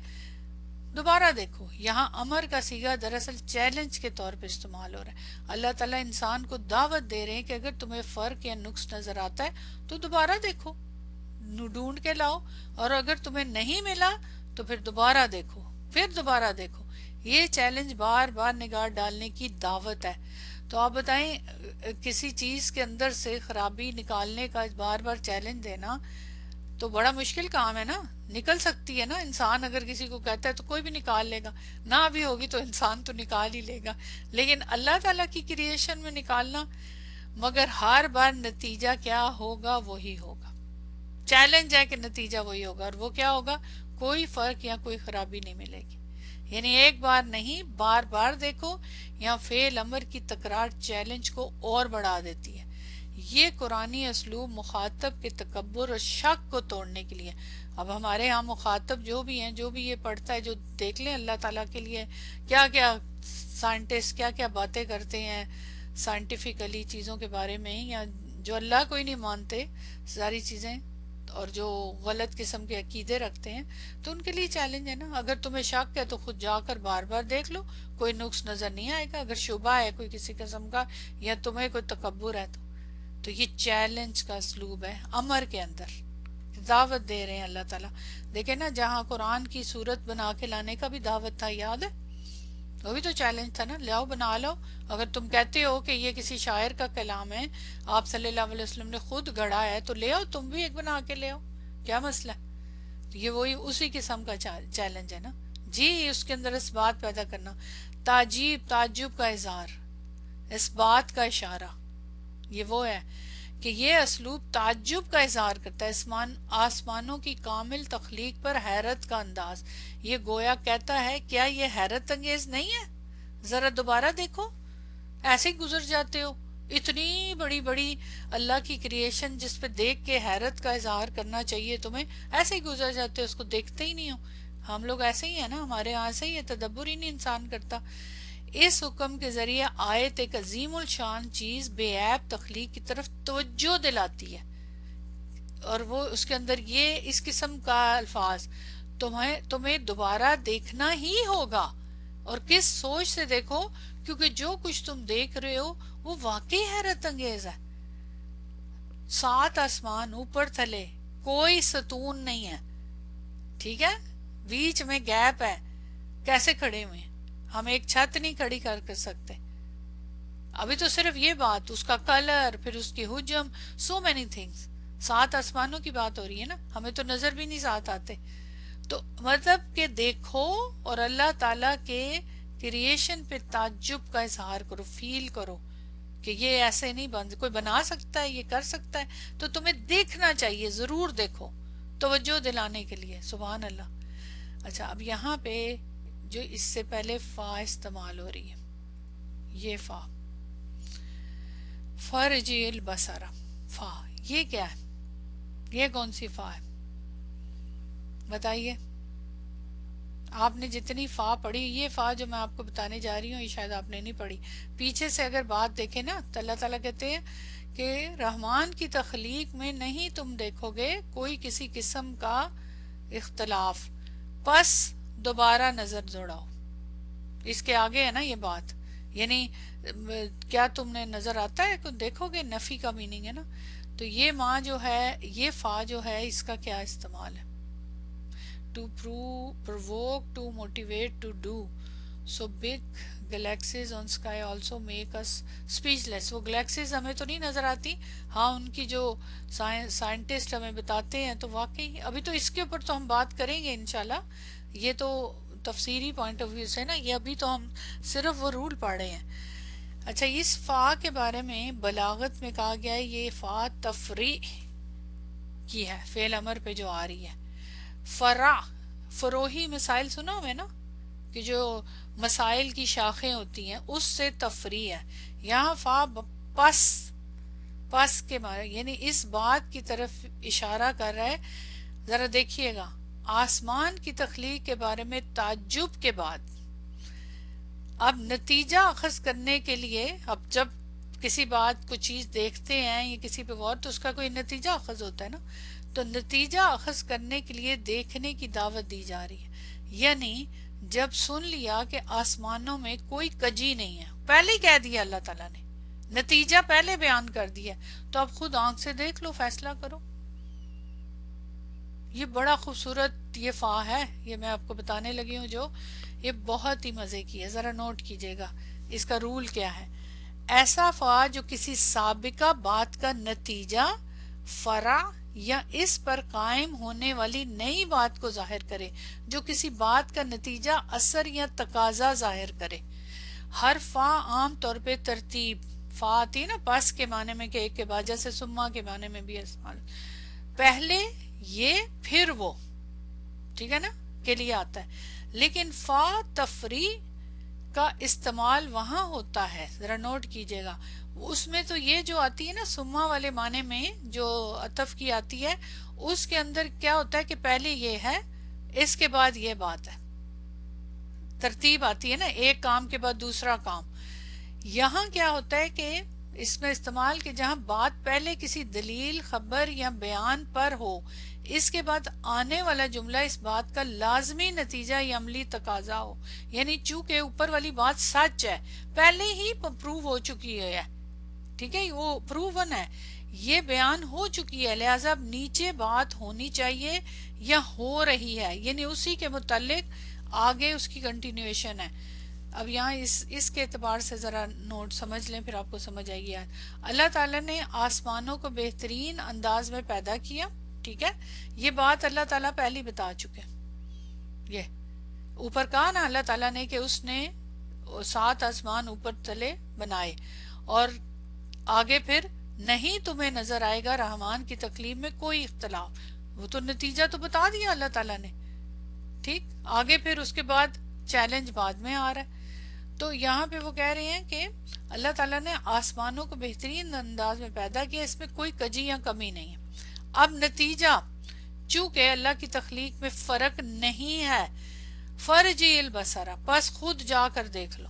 دوبارہ دیکھو۔ یہاں امر کا صیغہ دراصل چیلنج کے طور پہ استعمال ہو رہا ہے، اللہ تعالیٰ انسان کو دعوت دے رہے ہیں کہ اگر تمہیں فرق یا نقص نظر آتا ہے تو دوبارہ دیکھو، ڈھونڈ کے لاؤ، اور اگر تمہیں نہیں ملا تو پھر دوبارہ دیکھو، پھر دوبارہ دیکھو، یہ چیلنج بار بار نگاہ ڈالنے کی دعوت ہے۔ تو آپ بتائیں کسی چیز کے اندر سے خرابی نکالنے کا بار بار چیلنج دینا تو بڑا مشکل کام ہے نا، نکل سکتی ہے نا، انسان اگر کسی کو کہتا ہے تو کوئی بھی نکال لے گا، نہ بھی ہوگی تو انسان تو نکال ہی لے گا، لیکن اللہ تعالیٰ کی کریشن میں نکالنا، مگر ہر بار نتیجہ کیا ہوگا وہی ہوگا، چیلنج ہے کہ نتیجہ وہی ہوگا، اور وہ کیا ہوگا، کوئی فرق یا کوئی خرابی نہیں ملے گی، یعنی ایک بار نہیں بار بار دیکھو، یہاں فعل امر کی تکرار چیلنج کو اور بڑھا دیتی ہے۔ یہ قرآنی اسلوب مخاطب کے تکبر اور شک کو توڑنے کے لیے، اب ہمارے ہاں مخاطب جو بھی ہیں، جو بھی یہ پڑھتا ہے، جو دیکھ لیں اللہ تعالیٰ کے لیے کیا کیا سائنٹسٹ کیا کیا باتیں کرتے ہیں سائنٹیفکلی چیزوں کے بارے میں، یا جو اللہ کو ہی نہیں مانتے ساری چیزیں، اور جو غلط قسم کے عقیدے رکھتے ہیں، تو ان کے لیے چیلنج ہے نا، اگر تمہیں شک ہے تو خود جا کر بار بار دیکھ لو، کوئی نقص نظر نہیں آئے گا، اگر شبہ ہے کوئی کسی قسم کا یا تمہیں کوئی تکبر ہے تو یہ چیلنج کا اسلوب ہے امر کے اندر، دعوت دے رہے ہیں اللہ تعالیٰ۔ دیکھیں نا جہاں قرآن کی صورت بنا کے لانے کا بھی دعوت تھا، یاد ہے، وہ بھی تو چیلنج تھا نا، لاؤ بنا لو، اگر تم کہتے ہو کہ یہ کسی شاعر کا کلام ہے، آپ صلی اللہ علیہ وسلم نے خود گھڑا ہے، تو لے آؤ، تم بھی ایک بنا کے لے آؤ، کیا مسئلہ ہے؟ یہ وہی اسی قسم کا چیلنج ہے نا جی، اس کے اندر اس بات پیدا کرنا، تعجیب، تعجب کا اظہار، اس بات کا اشارہ، یہ وہ ہے کہ یہ اسلوب تعجب کا اظہار کرتا ہے، آسمانوں کی کامل تخلیق پر حیرت کا انداز، یہ گویا کہتا ہے کیا یہ حیرت انگیز نہیں ہے، ذرا دوبارہ دیکھو، ایسے ہی گزر جاتے ہو، اتنی بڑی بڑی اللہ کی کریشن جس پہ دیکھ کے حیرت کا اظہار کرنا چاہیے تمہیں، ایسے ہی گزر جاتے ہو، اس کو دیکھتے ہی نہیں ہو۔ ہم لوگ ایسے ہی ہیں نا، ہمارے یہاں ایسے ہی ہے، تدبر ہی نہیں انسان کرتا۔ اس حکم کے ذریعے آیت ایک عظیم الشان چیز بے عیب تخلیق کی طرف توجہ دلاتی ہے، اور وہ اس کے اندر یہ اس قسم کا الفاظ، تمہیں دوبارہ دیکھنا ہی ہوگا، اور کس سوچ سے دیکھو، کیونکہ جو کچھ تم دیکھ رہے ہو وہ واقعی حیرت انگیز ہے. 7 آسمان اوپر تھلے، کوئی ستون نہیں ہے، ٹھیک ہے، بیچ میں گیپ ہے. کیسے کھڑے ہوئے ہیں؟ ہم ایک چھت نہیں کھڑی کر سکتے. ابھی تو صرف یہ بات، اس کا کلر، پھر اس کی حجم، سو مینی تھنگس. 7 آسمانوں کی بات ہو رہی ہے نا، ہمیں تو نظر بھی نہیں 7 آتے. تو مطلب کہ دیکھو اور اللہ تعالیٰ کے کریشن پہ تعجب کا اظہار کرو، فیل کرو کہ یہ ایسے نہیں کوئی بنا سکتا ہے، یہ کر سکتا ہے. تو تمہیں دیکھنا چاہیے، ضرور دیکھو، توجہ دلانے کے لیے. سبحان اللہ. اچھا، اب یہاں پہ جو اس سے پہلے فا استعمال ہو رہی ہے، یہ فا، فرجی البصر، فا، یہ کیا ہے؟ یہ کون سی فا ہے بتائیے؟ آپ نے جتنی فا پڑھی، یہ فا جو میں آپ کو بتانے جا رہی ہوں یہ شاید آپ نے نہیں پڑھی. پیچھے سے اگر بات دیکھیں نا تو اللہ تعالیٰ کہتے ہیں کہ رحمان کی تخلیق میں نہیں تم دیکھو گے کوئی کسی قسم کا اختلاف، پس دوبارہ نظر دوڑاؤ. اس کے آگے ہے نا یہ بات، یعنی کیا تم نے نظر آتا ہے کہ دیکھو گے، نفی کا میننگ ہے نا. تو یہ ماں جو ہے، یہ فا جو ہے، اس کا کیا استعمال ہے؟ to provoke, to motivate, to do. So big galaxies on sky also make us speechless. وہ galaxies ہمیں تو نہیں نظر آتی، ہاں ان کی جو سائنٹسٹ ہمیں بتاتے ہیں تو واقعی. ابھی تو اس کے اوپر تو ہم بات کریں گے انشاءاللہ، یہ تو تفسیری پوائنٹ آف ویو سے نا، یہ ابھی تو ہم صرف وہ رول پڑھ رہے ہیں. اچھا، اس فا کے بارے میں بلاغت میں کہا گیا ہے یہ فا تفریح کی ہے، فعل امر پہ جو آ رہی ہے. فرا، فروہی مسائل سنا ہوئے نا، کہ جو مسائل کی شاخیں ہوتی ہیں اس سے تفریح ہے. یہاں فا پس، پس کے بارے، یعنی اس بات کی طرف اشارہ کر رہا ہے. ذرا دیکھیے گا، آسمان کی تخلیق کے بارے میں تعجب کے بعد اب نتیجہ اخذ کرنے کے لیے، اب جب کسی بات کو چیز دیکھتے ہیں یا کسی پہ غور، تو اس کا کوئی نتیجہ اخذ ہوتا ہے نا. تو نتیجہ اخذ کرنے کے لیے دیکھنے کی دعوت دی جا رہی ہے. یعنی جب سن لیا کہ آسمانوں میں کوئی کجی نہیں ہے، پہلے ہی کہہ دیا اللہ تعالیٰ نے، نتیجہ پہلے بیان کر دیا، تو اب خود آنکھ سے دیکھ لو، فیصلہ کرو. یہ بڑا خوبصورت یہ فا ہے، یہ میں آپ کو بتانے لگی ہوں، جو یہ بہت ہی مزے کی ہے. ذرا نوٹ کیجئے گا اس کا رول کیا ہے. ایسا فا جو کسی سابقہ بات کا نتیجہ، فرع یا اس پر قائم ہونے والی نئی بات کو ظاہر کرے، جو کسی بات کا نتیجہ، اثر یا تقاضا ظاہر کرے. ہر فا عام طور پہ ترتیب، فا آتی ہے نا پس کے معنی میں کہ ایک کے بعد، جیسے سما کے معنی میں بھی استعمال، پہلے یہ پھر وہ، ٹھیک ہے نا، کے لیے آتا ہے. لیکن فا تفریح کا استعمال وہاں ہوتا ہے، ذرا نوٹ کیجئے گا، اس میں تو یہ جو آتی ہے نا سما والے معنی میں جو عطف کی آتی ہے، اس کے اندر کیا ہوتا ہے کہ پہلے یہ ہے، اس کے بعد یہ بات ہے، ترتیب آتی ہے نا، ایک کام کے بعد دوسرا کام. یہاں کیا ہوتا ہے کہ اس میں استعمال کہ جہاں بات پہلے کسی دلیل، خبر یا بیان پر ہو، اس کے بعد آنے والا جملہ اس بات کا لازمی نتیجہ یا عملی تقاضا ہو. یعنی چونکہ اوپر والی بات سچ ہے، پہلے ہی پروو ہو چکی ہے، ٹھیک ہے، وہ پروون ہے، یہ بیان ہو چکی ہے، لہٰذا اب نیچے بات ہونی چاہیے یا ہو رہی ہے، یعنی اسی کے متعلق آگے اس کی کنٹینیویشن ہے. اب یہاں اس کے اعتبار سے ذرا نوٹ سمجھ لیں، پھر آپ کو سمجھ آئے گی. اللہ تعالیٰ نے آسمانوں کو بہترین انداز میں پیدا کیا، ٹھیک ہے، یہ بات اللہ تعالیٰ پہلی بتا چکے. یہ اوپر کہا نا اللہ تعالیٰ نے کہ اس نے 7 آسمان اوپر تلے بنائے، اور آگے پھر نہیں تمہیں نظر آئے گا رحمان کی تکلیف میں کوئی اختلاف. وہ تو نتیجہ تو بتا دیا اللہ تعالیٰ نے، ٹھیک. آگے پھر اس کے بعد چیلنج بعد میں آ رہا ہے. تو یہاں پہ وہ کہہ رہے ہیں کہ اللہ تعالیٰ نے آسمانوں کو بہترین انداز میں پیدا کیا، اس میں کوئی کجی یا کمی نہیں ہے. اب نتیجہ، چونکہ اللہ کی تخلیق میں فرق نہیں ہے، فرجی البصر، پس خود جا کر دیکھ لو.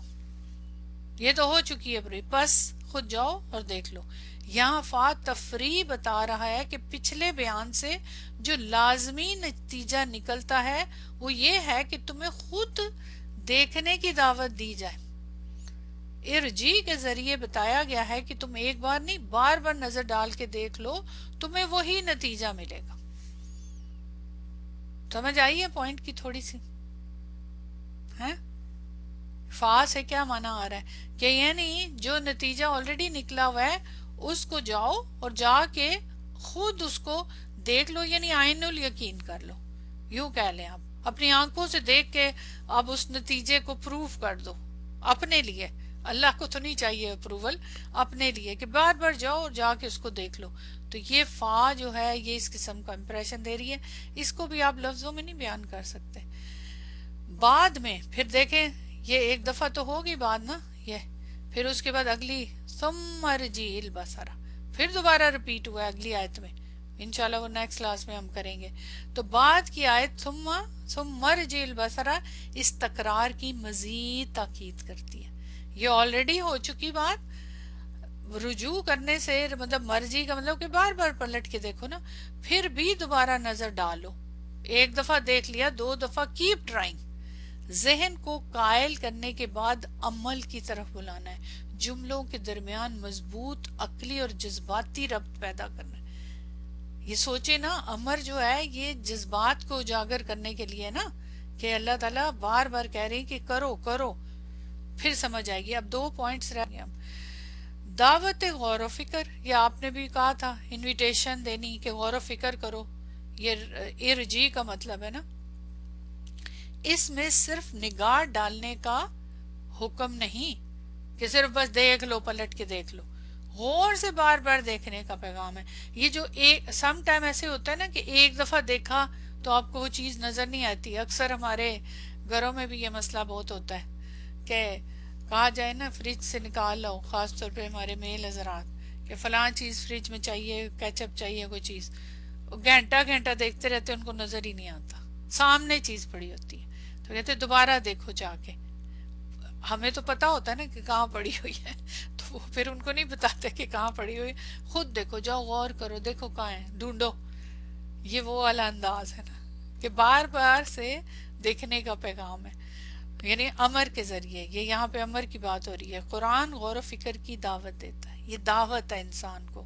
یہ تو ہو چکی ہے پوری، پس خود جاؤ اور دیکھ لو. یہاں فا تفریح بتا رہا ہے کہ پچھلے بیان سے جو لازمی نتیجہ نکلتا ہے وہ یہ ہے کہ تمہیں خود دیکھنے کی دعوت دی جائے. ارجی کے ذریعے بتایا گیا ہے کہ تم ایک بار نہیں بار بار نظر ڈال کے دیکھ لو، تمہیں وہی نتیجہ ملے گا. سمجھ آئی ہے پوائنٹ کی تھوڑی سی ہے؟ فا سے کیا معنی آ رہا ہے کہ یعنی جو نتیجہ آلریڈی نکلا ہوا ہے اس کو جاؤ اور جا کے خود اس کو دیکھ لو، یعنی عین الیقین کر لو. یوں کہہ لیں آپ اپنی آنکھوں سے دیکھ کے اب اس نتیجے کو پروف کر دو اپنے لیے. اللہ کو تو نہیں چاہیے اپروول، اپنے لیے کہ بار بار جاؤ اور جا کے اس کو دیکھ لو. تو یہ فا جو ہے یہ اس قسم کا امپریشن دے رہی ہے. اس کو بھی آپ لفظوں میں نہیں بیان کر سکتے. بعد میں پھر دیکھیں یہ ایک دفعہ تو ہوگی بات نا یہ، پھر اس کے بعد اگلی ثم ارجی البصر پھر دوبارہ ریپیٹ ہوا ہے اگلی آیت میں، انشاءاللہ وہ نیکسٹ کلاس میں ہم کریں گے. تو بعد کی آیت ثم ارجی البصر اس تکرار کی مزید تاکید کرتی ہے. یہ آلریڈی ہو چکی بات. رجوع کرنے سے مطلب مرجی کا مطلب کہ بار بار پلٹ کے دیکھو نا، پھر بھی دوبارہ نظر ڈالو. ایک دفعہ دیکھ لیا، دو دفعہ کیپ ٹرائنگ. ذہن کو قائل کرنے کے بعد عمل کی طرف بلانا ہے. جملوں کے درمیان مضبوط عقلی اور جذباتی ربط پیدا کرنا ہے. یہ سوچے نا امر جو ہے یہ جذبات کو اجاگر کرنے کے لیے نا، کہ اللہ تعالیٰ بار بار کہہ رہے ہیں کہ کرو کرو، پھر سمجھ آئے گی. اب 2 پوائنٹس رہ گئے. دعوت غور و فکر، یہ آپ نے بھی کہا تھا انویٹیشن دینی کہ غور و فکر کرو. یہ ارجی کا مطلب ہے نا. اس میں صرف نگاہ ڈالنے کا حکم نہیں کہ صرف بس دیکھ لو، پلٹ کے دیکھ لو. غور سے بار بار دیکھنے کا پیغام ہے. یہ جو سم ٹائم ایسے ہوتا ہے نا کہ ایک دفعہ دیکھا تو آپ کو وہ چیز نظر نہیں آتی. اکثر ہمارے گھروں میں بھی یہ مسئلہ بہت ہوتا ہے کہ کہا جائے نا فریج سے نکال لاؤ، خاص طور پہ ہمارے میل حضرات کہ فلاں چیز فریج میں چاہیے، کیچپ چاہیے، کوئی چیز گھنٹہ گھنٹہ دیکھتے رہتے ان کو نظر ہی نہیں آتا، سامنے چیز پڑی ہوتی ہے. تو کہتے دوبارہ دیکھو جا کے. ہمیں تو پتا ہوتا ہے نا کہ کہاں پڑی ہوئی ہے، تو وہ پھر ان کو نہیں بتاتے کہ کہاں پڑی ہوئی. خود دیکھو، جاؤ غور کرو، دیکھو کہاں ہے، ڈھونڈو. یہ وہ والا انداز ہے نا کہ بار بار سے دیکھنے کا پیغام ہے، یعنی امر کے ذریعے. یہ یہاں پہ امر کی بات ہو رہی ہے. قرآن غور و فکر کی دعوت دیتا ہے، یہ دعوت ہے انسان کو.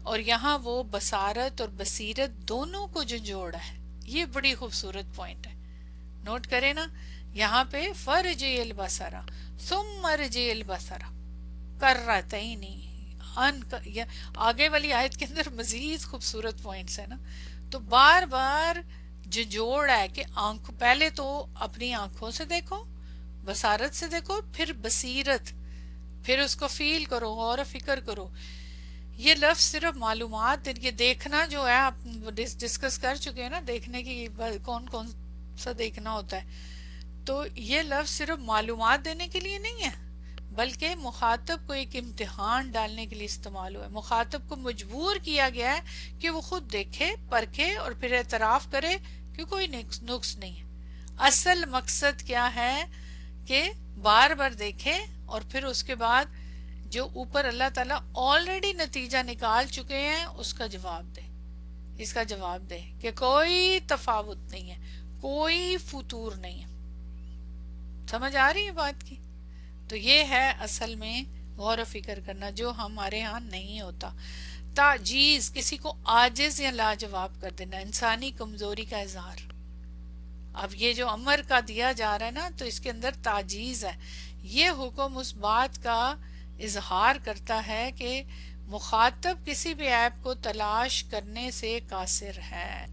اور یہاں وہ بصارت اور بصیرت دونوں کو جھنجھوڑا ہے. یہ بڑی خوبصورت پوائنٹ ہے، نوٹ کریں نا. یہاں پہ فرجی البصر ثم ارجی البصر کرتین. آگے والی آیت کے اندر مزید خوبصورت پوائنٹس ہیں نا. تو بار بار جھنجھوڑ ہے کہ پہلے تو اپنی آنکھوں سے دیکھو، بصارت سے دیکھو، پھر بصیرت، پھر اس کو فیل کرو، غور و فکر کرو. یہ لفظ صرف معلومات، یہ دیکھنا جو ہے آپ ڈسکس کر چکے ہیں نا، دیکھنے کی کون کون سا دیکھنا ہوتا ہے. تو یہ لفظ صرف معلومات دینے کے لیے نہیں ہے، بلکہ مخاطب کو ایک امتحان ڈالنے کے لیے استعمال ہوا ہے. مخاطب کو مجبور کیا گیا ہے کہ وہ خود دیکھے، پرکھے اور پھر اعتراف کرے کہ کوئی نقص نہیں ہے. اصل مقصد کیا ہے کہ بار بار دیکھے اور پھر اس کے بعد جو اوپر اللہ تعالیٰ آلریڈی نتیجہ نکال چکے ہیں اس کا جواب دے. اس کا جواب دے کہ کوئی تفاوت نہیں ہے، کوئی فتور نہیں ہے. سمجھ آ رہی ہے بات کی؟ تو یہ ہے اصل میں غور و فکر کرنا، جو ہمارے ہاں نہیں ہوتا. تعجیز، کسی کو عاجز یا لاجواب کر دینا، انسانی کمزوری کا اظہار. اب یہ جو امر کا دیا جا رہا ہے نا تو اس کے اندر تعجیز ہے. یہ حکم اس بات کا اظہار کرتا ہے کہ مخاطب کسی بھی عیب کو تلاش کرنے سے قاصر ہے.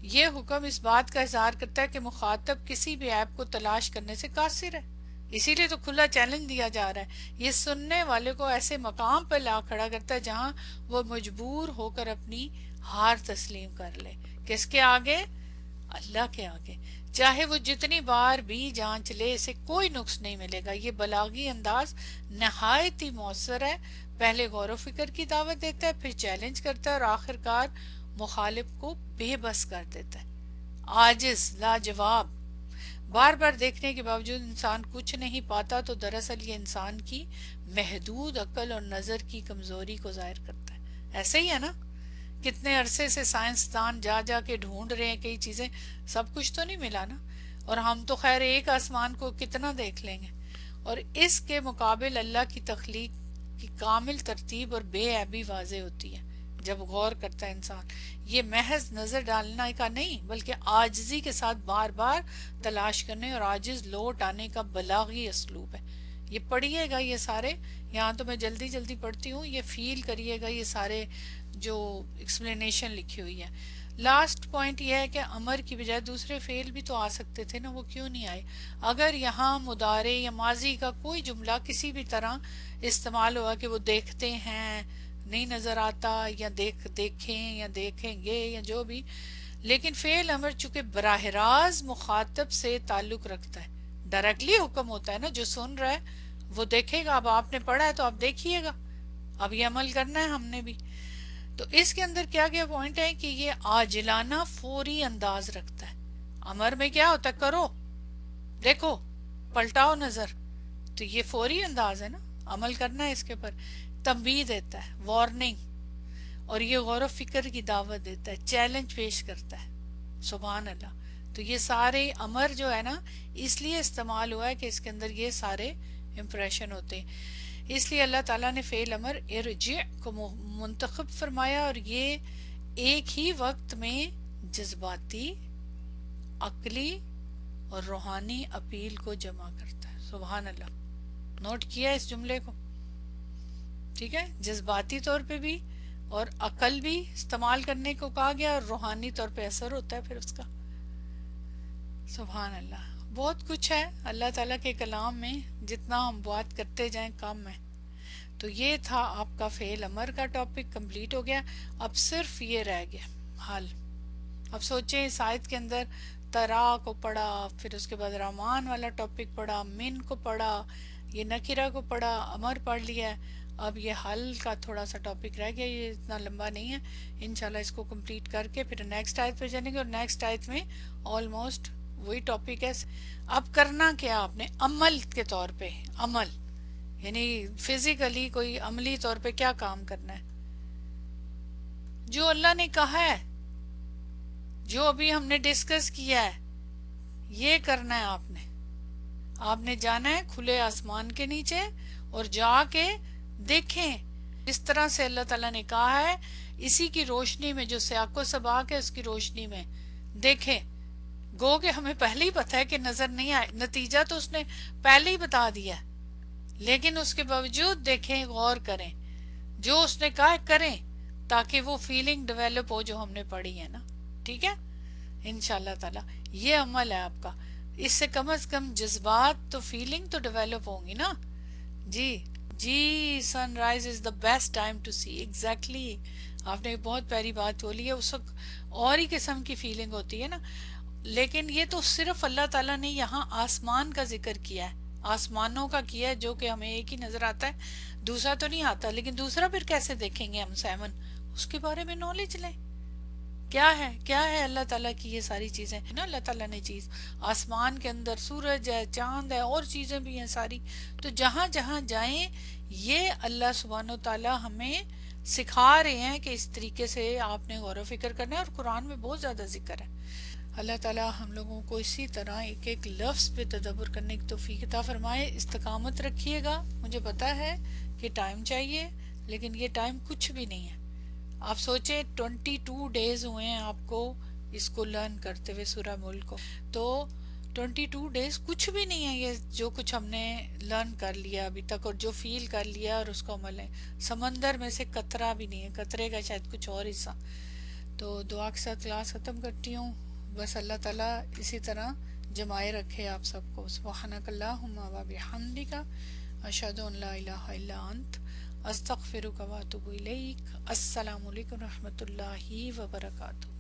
یہ حکم اس بات کا اظہار کرتا ہے کہ مخاطب کسی بھی عیب کو تلاش کرنے سے قاصر ہے. اسی لیے تو کھلا چیلنج دیا جا رہا ہے. یہ سننے والے کو ایسے مقام پہ لا کھڑا کرتا ہے جہاں وہ مجبور ہو کر اپنی ہار تسلیم کر لے. کس کے آگے؟ اللہ کے آگے. چاہے وہ جتنی بار بھی جانچ لے اسے کوئی نقص نہیں ملے گا. یہ بلاغی انداز نہایت ہی مؤثر ہے. پہلے غور و فکر کی دعوت دیتا ہے، پھر چیلنج کرتا ہے اور آخر کار مخالف کو بے بس کر دیتا ہے، عاجز، لاجواب. بار بار دیکھنے کے باوجود انسان کچھ نہیں پاتا تو دراصل یہ انسان کی محدود عقل اور نظر کی کمزوری کو ظاہر کرتا ہے. ایسے ہی ہے نا، کتنے عرصے سے سائنسدان جا جا کے ڈھونڈ رہے ہیں کئی چیزیں، سب کچھ تو نہیں ملا نا. اور ہم تو خیر ایک آسمان کو کتنا دیکھ لیں گے، اور اس کے مقابل اللہ کی تخلیق کی کامل ترتیب اور بے عیبی واضح ہوتی ہے جب غور کرتا ہے انسان۔ یہ محض نظر ڈالنا کا نہیں بلکہ عاجزی کے ساتھ بار بار تلاش کرنے اور عاجز لوٹ آنے کا بلاغی اسلوب ہے۔ یہ پڑھیے گا یہ سارے، یہاں تو میں جلدی جلدی پڑھتی ہوں، یہ فیل کریے گا یہ سارے جو ایکسپلینیشن لکھی ہوئی ہے۔ لاسٹ پوائنٹ یہ ہے کہ امر کی بجائے دوسرے فعل بھی تو آ سکتے تھے نا، وہ کیوں نہیں آئے؟ اگر یہاں مضارع یا ماضی کا کوئی جملہ کسی بھی طرح استعمال ہوا کہ وہ دیکھتے ہیں، نہیں نظر آتا، یا دیکھیں یا دیکھیں گے یا جو بھی، لیکن فعل امر چونکہ براہ راست مخاطب سے تعلق رکھتا ہے، ڈائریکٹلی حکم ہوتا ہے نا، جو سن رہا ہے وہ دیکھے گا۔ اب آپ نے پڑھا ہے تو آپ دیکھیے گا، اب یہ عمل کرنا ہے ہم نے بھی۔ تو اس کے اندر کیا کیا پوائنٹ ہے کہ یہ عاجلانہ فوری انداز رکھتا ہے۔ امر میں کیا ہوتا ہے؟ کرو، دیکھو، پلٹاؤ نظر، تو یہ فوری انداز ہے نا، عمل کرنا ہے اس کے پر۔ تنبیہ دیتا ہے، وارننگ، اور یہ غور و فکر کی دعوت دیتا ہے، چیلنج پیش کرتا ہے۔ سبحان اللہ۔ تو یہ سارے امر جو ہے نا اس لیے استعمال ہوا ہے کہ اس کے اندر یہ سارے امپریشن ہوتے ہیں۔ اس لیے اللہ تعالیٰ نے فعل امر ارجع کو منتخب فرمایا، اور یہ ایک ہی وقت میں جذباتی، عقلی اور روحانی اپیل کو جمع کرتا ہے۔ سبحان اللہ۔ نوٹ کیا اس جملے کو؟ ٹھیک ہے، جذباتی طور پہ بھی اور عقل بھی استعمال کرنے کو کہا گیا، اور روحانی طور پہ اثر ہوتا ہے پھر اس کا۔ سبحان اللہ۔ بہت کچھ ہے اللہ تعالیٰ کے کلام میں، جتنا ہم بات کرتے جائیں کم ہے۔ تو یہ تھا آپ کا فعل امر کا ٹاپک کمپلیٹ ہو گیا۔ اب صرف یہ رہ گیا حل۔ اب سوچیں اس آیت کے اندر ترا کو پڑھا، پھر اس کے بعد رحمان والا ٹاپک پڑھا، من کو پڑھا، یہ نکرہ کو پڑھا، امر پڑھ لیا ہے۔ اب یہ حل کا تھوڑا سا ٹاپک رہ گیا، یہ اتنا لمبا نہیں ہے، انشاءاللہ اس کو کمپلیٹ کر کے پھر نیکسٹ آیت پہ جانیں گے، اور نیکسٹ آیت میں آلموسٹ وہی ٹاپک ہے۔ اب کرنا کیا آپ نے عمل کے طور پہ، عمل یعنی فزیکلی کوئی عملی طور پہ کیا کام کرنا ہے؟ جو اللہ نے کہا ہے، جو ابھی ہم نے ڈسکس کیا ہے، یہ کرنا ہے آپ نے جانا ہے کھلے آسمان کے نیچے اور جا کے دیکھیں اس طرح سے اللہ تعالیٰ نے کہا ہے، اسی کی روشنی میں جو سیاق و سباق ہے اس کی روشنی میں دیکھیں۔ گو کہ ہمیں پہلے ہی پتہ ہے کہ نظر نہیں آئے، نتیجہ تو اس نے پہلے ہی بتا دیا، لیکن اس کے باوجود دیکھیں، غور کریں، جو اس نے کہا کریں، تاکہ وہ فیلنگ ڈیولپ ہو جو ہم نے پڑھی ہے نا۔ ٹھیک ہے، انشاءاللہ تعالی یہ عمل ہے آپ کا۔ اس سے کم از کم جذبات تو، فیلنگ تو ڈیولپ ہوں گی نا۔ جی sunrise is the best time to see, exactly آپ نے بہت پیاری بات بولی ہے، اس وقت اور ہی قسم کی فیلنگ ہوتی ہے نا۔ لیکن یہ تو صرف اللہ تعالیٰ نے یہاں آسمان کا ذکر کیا ہے، آسمانوں کا کیا ہے، جو کہ ہمیں ایک ہی نظر آتا ہے، دوسرا تو نہیں آتا۔ لیکن دوسرا پھر کیسے دیکھیں گے ہم سیون؟ اس کے بارے میں نالج لیں، کیا ہے اللہ تعالیٰ کی یہ ساری چیزیں نا۔ اللہ تعالیٰ نے چیز آسمان کے اندر سورج ہے، چاند ہے، اور چیزیں بھی ہیں ساری، تو جہاں جہاں جائیں یہ اللہ سبحانہ و تعالیٰ ہمیں سکھا رہے ہیں کہ اس طریقے سے آپ نے غور و فکر کرنا ہے، اور قرآن میں بہت زیادہ ذکر ہے۔ اللہ تعالیٰ ہم لوگوں کو اسی طرح ایک ایک لفظ پہ تدبر کرنے کی توفیق عطا فرمائے۔ استقامت رکھیے گا، مجھے پتا ہے کہ ٹائم چاہیے، لیکن یہ ٹائم کچھ بھی نہیں ہے۔ آپ سوچیں 22 ڈیز ہوئے ہیں آپ کو اس کو لرن کرتے ہوئے سورہ ملک کو، تو 22 ڈیز کچھ بھی نہیں ہے یہ جو کچھ ہم نے لرن کر لیا ابھی تک، اور جو فیل کر لیا اور اس کو عمل ہے۔ سمندر میں سے قطرہ بھی نہیں ہے، قطرے کا شاید کچھ اور حصہ۔ تو دعا کے ساتھ کلاس ختم کرتی ہوں، بس اللہ تعالیٰ اسی طرح جمائے رکھے آپ سب کو۔ سبحانک اللہم و بحمدک، اشہد ان لا الہ الا انت، استغفرک و اتوب الیک۔ السلام علیکم و رحمۃ اللہ وبرکاتہ۔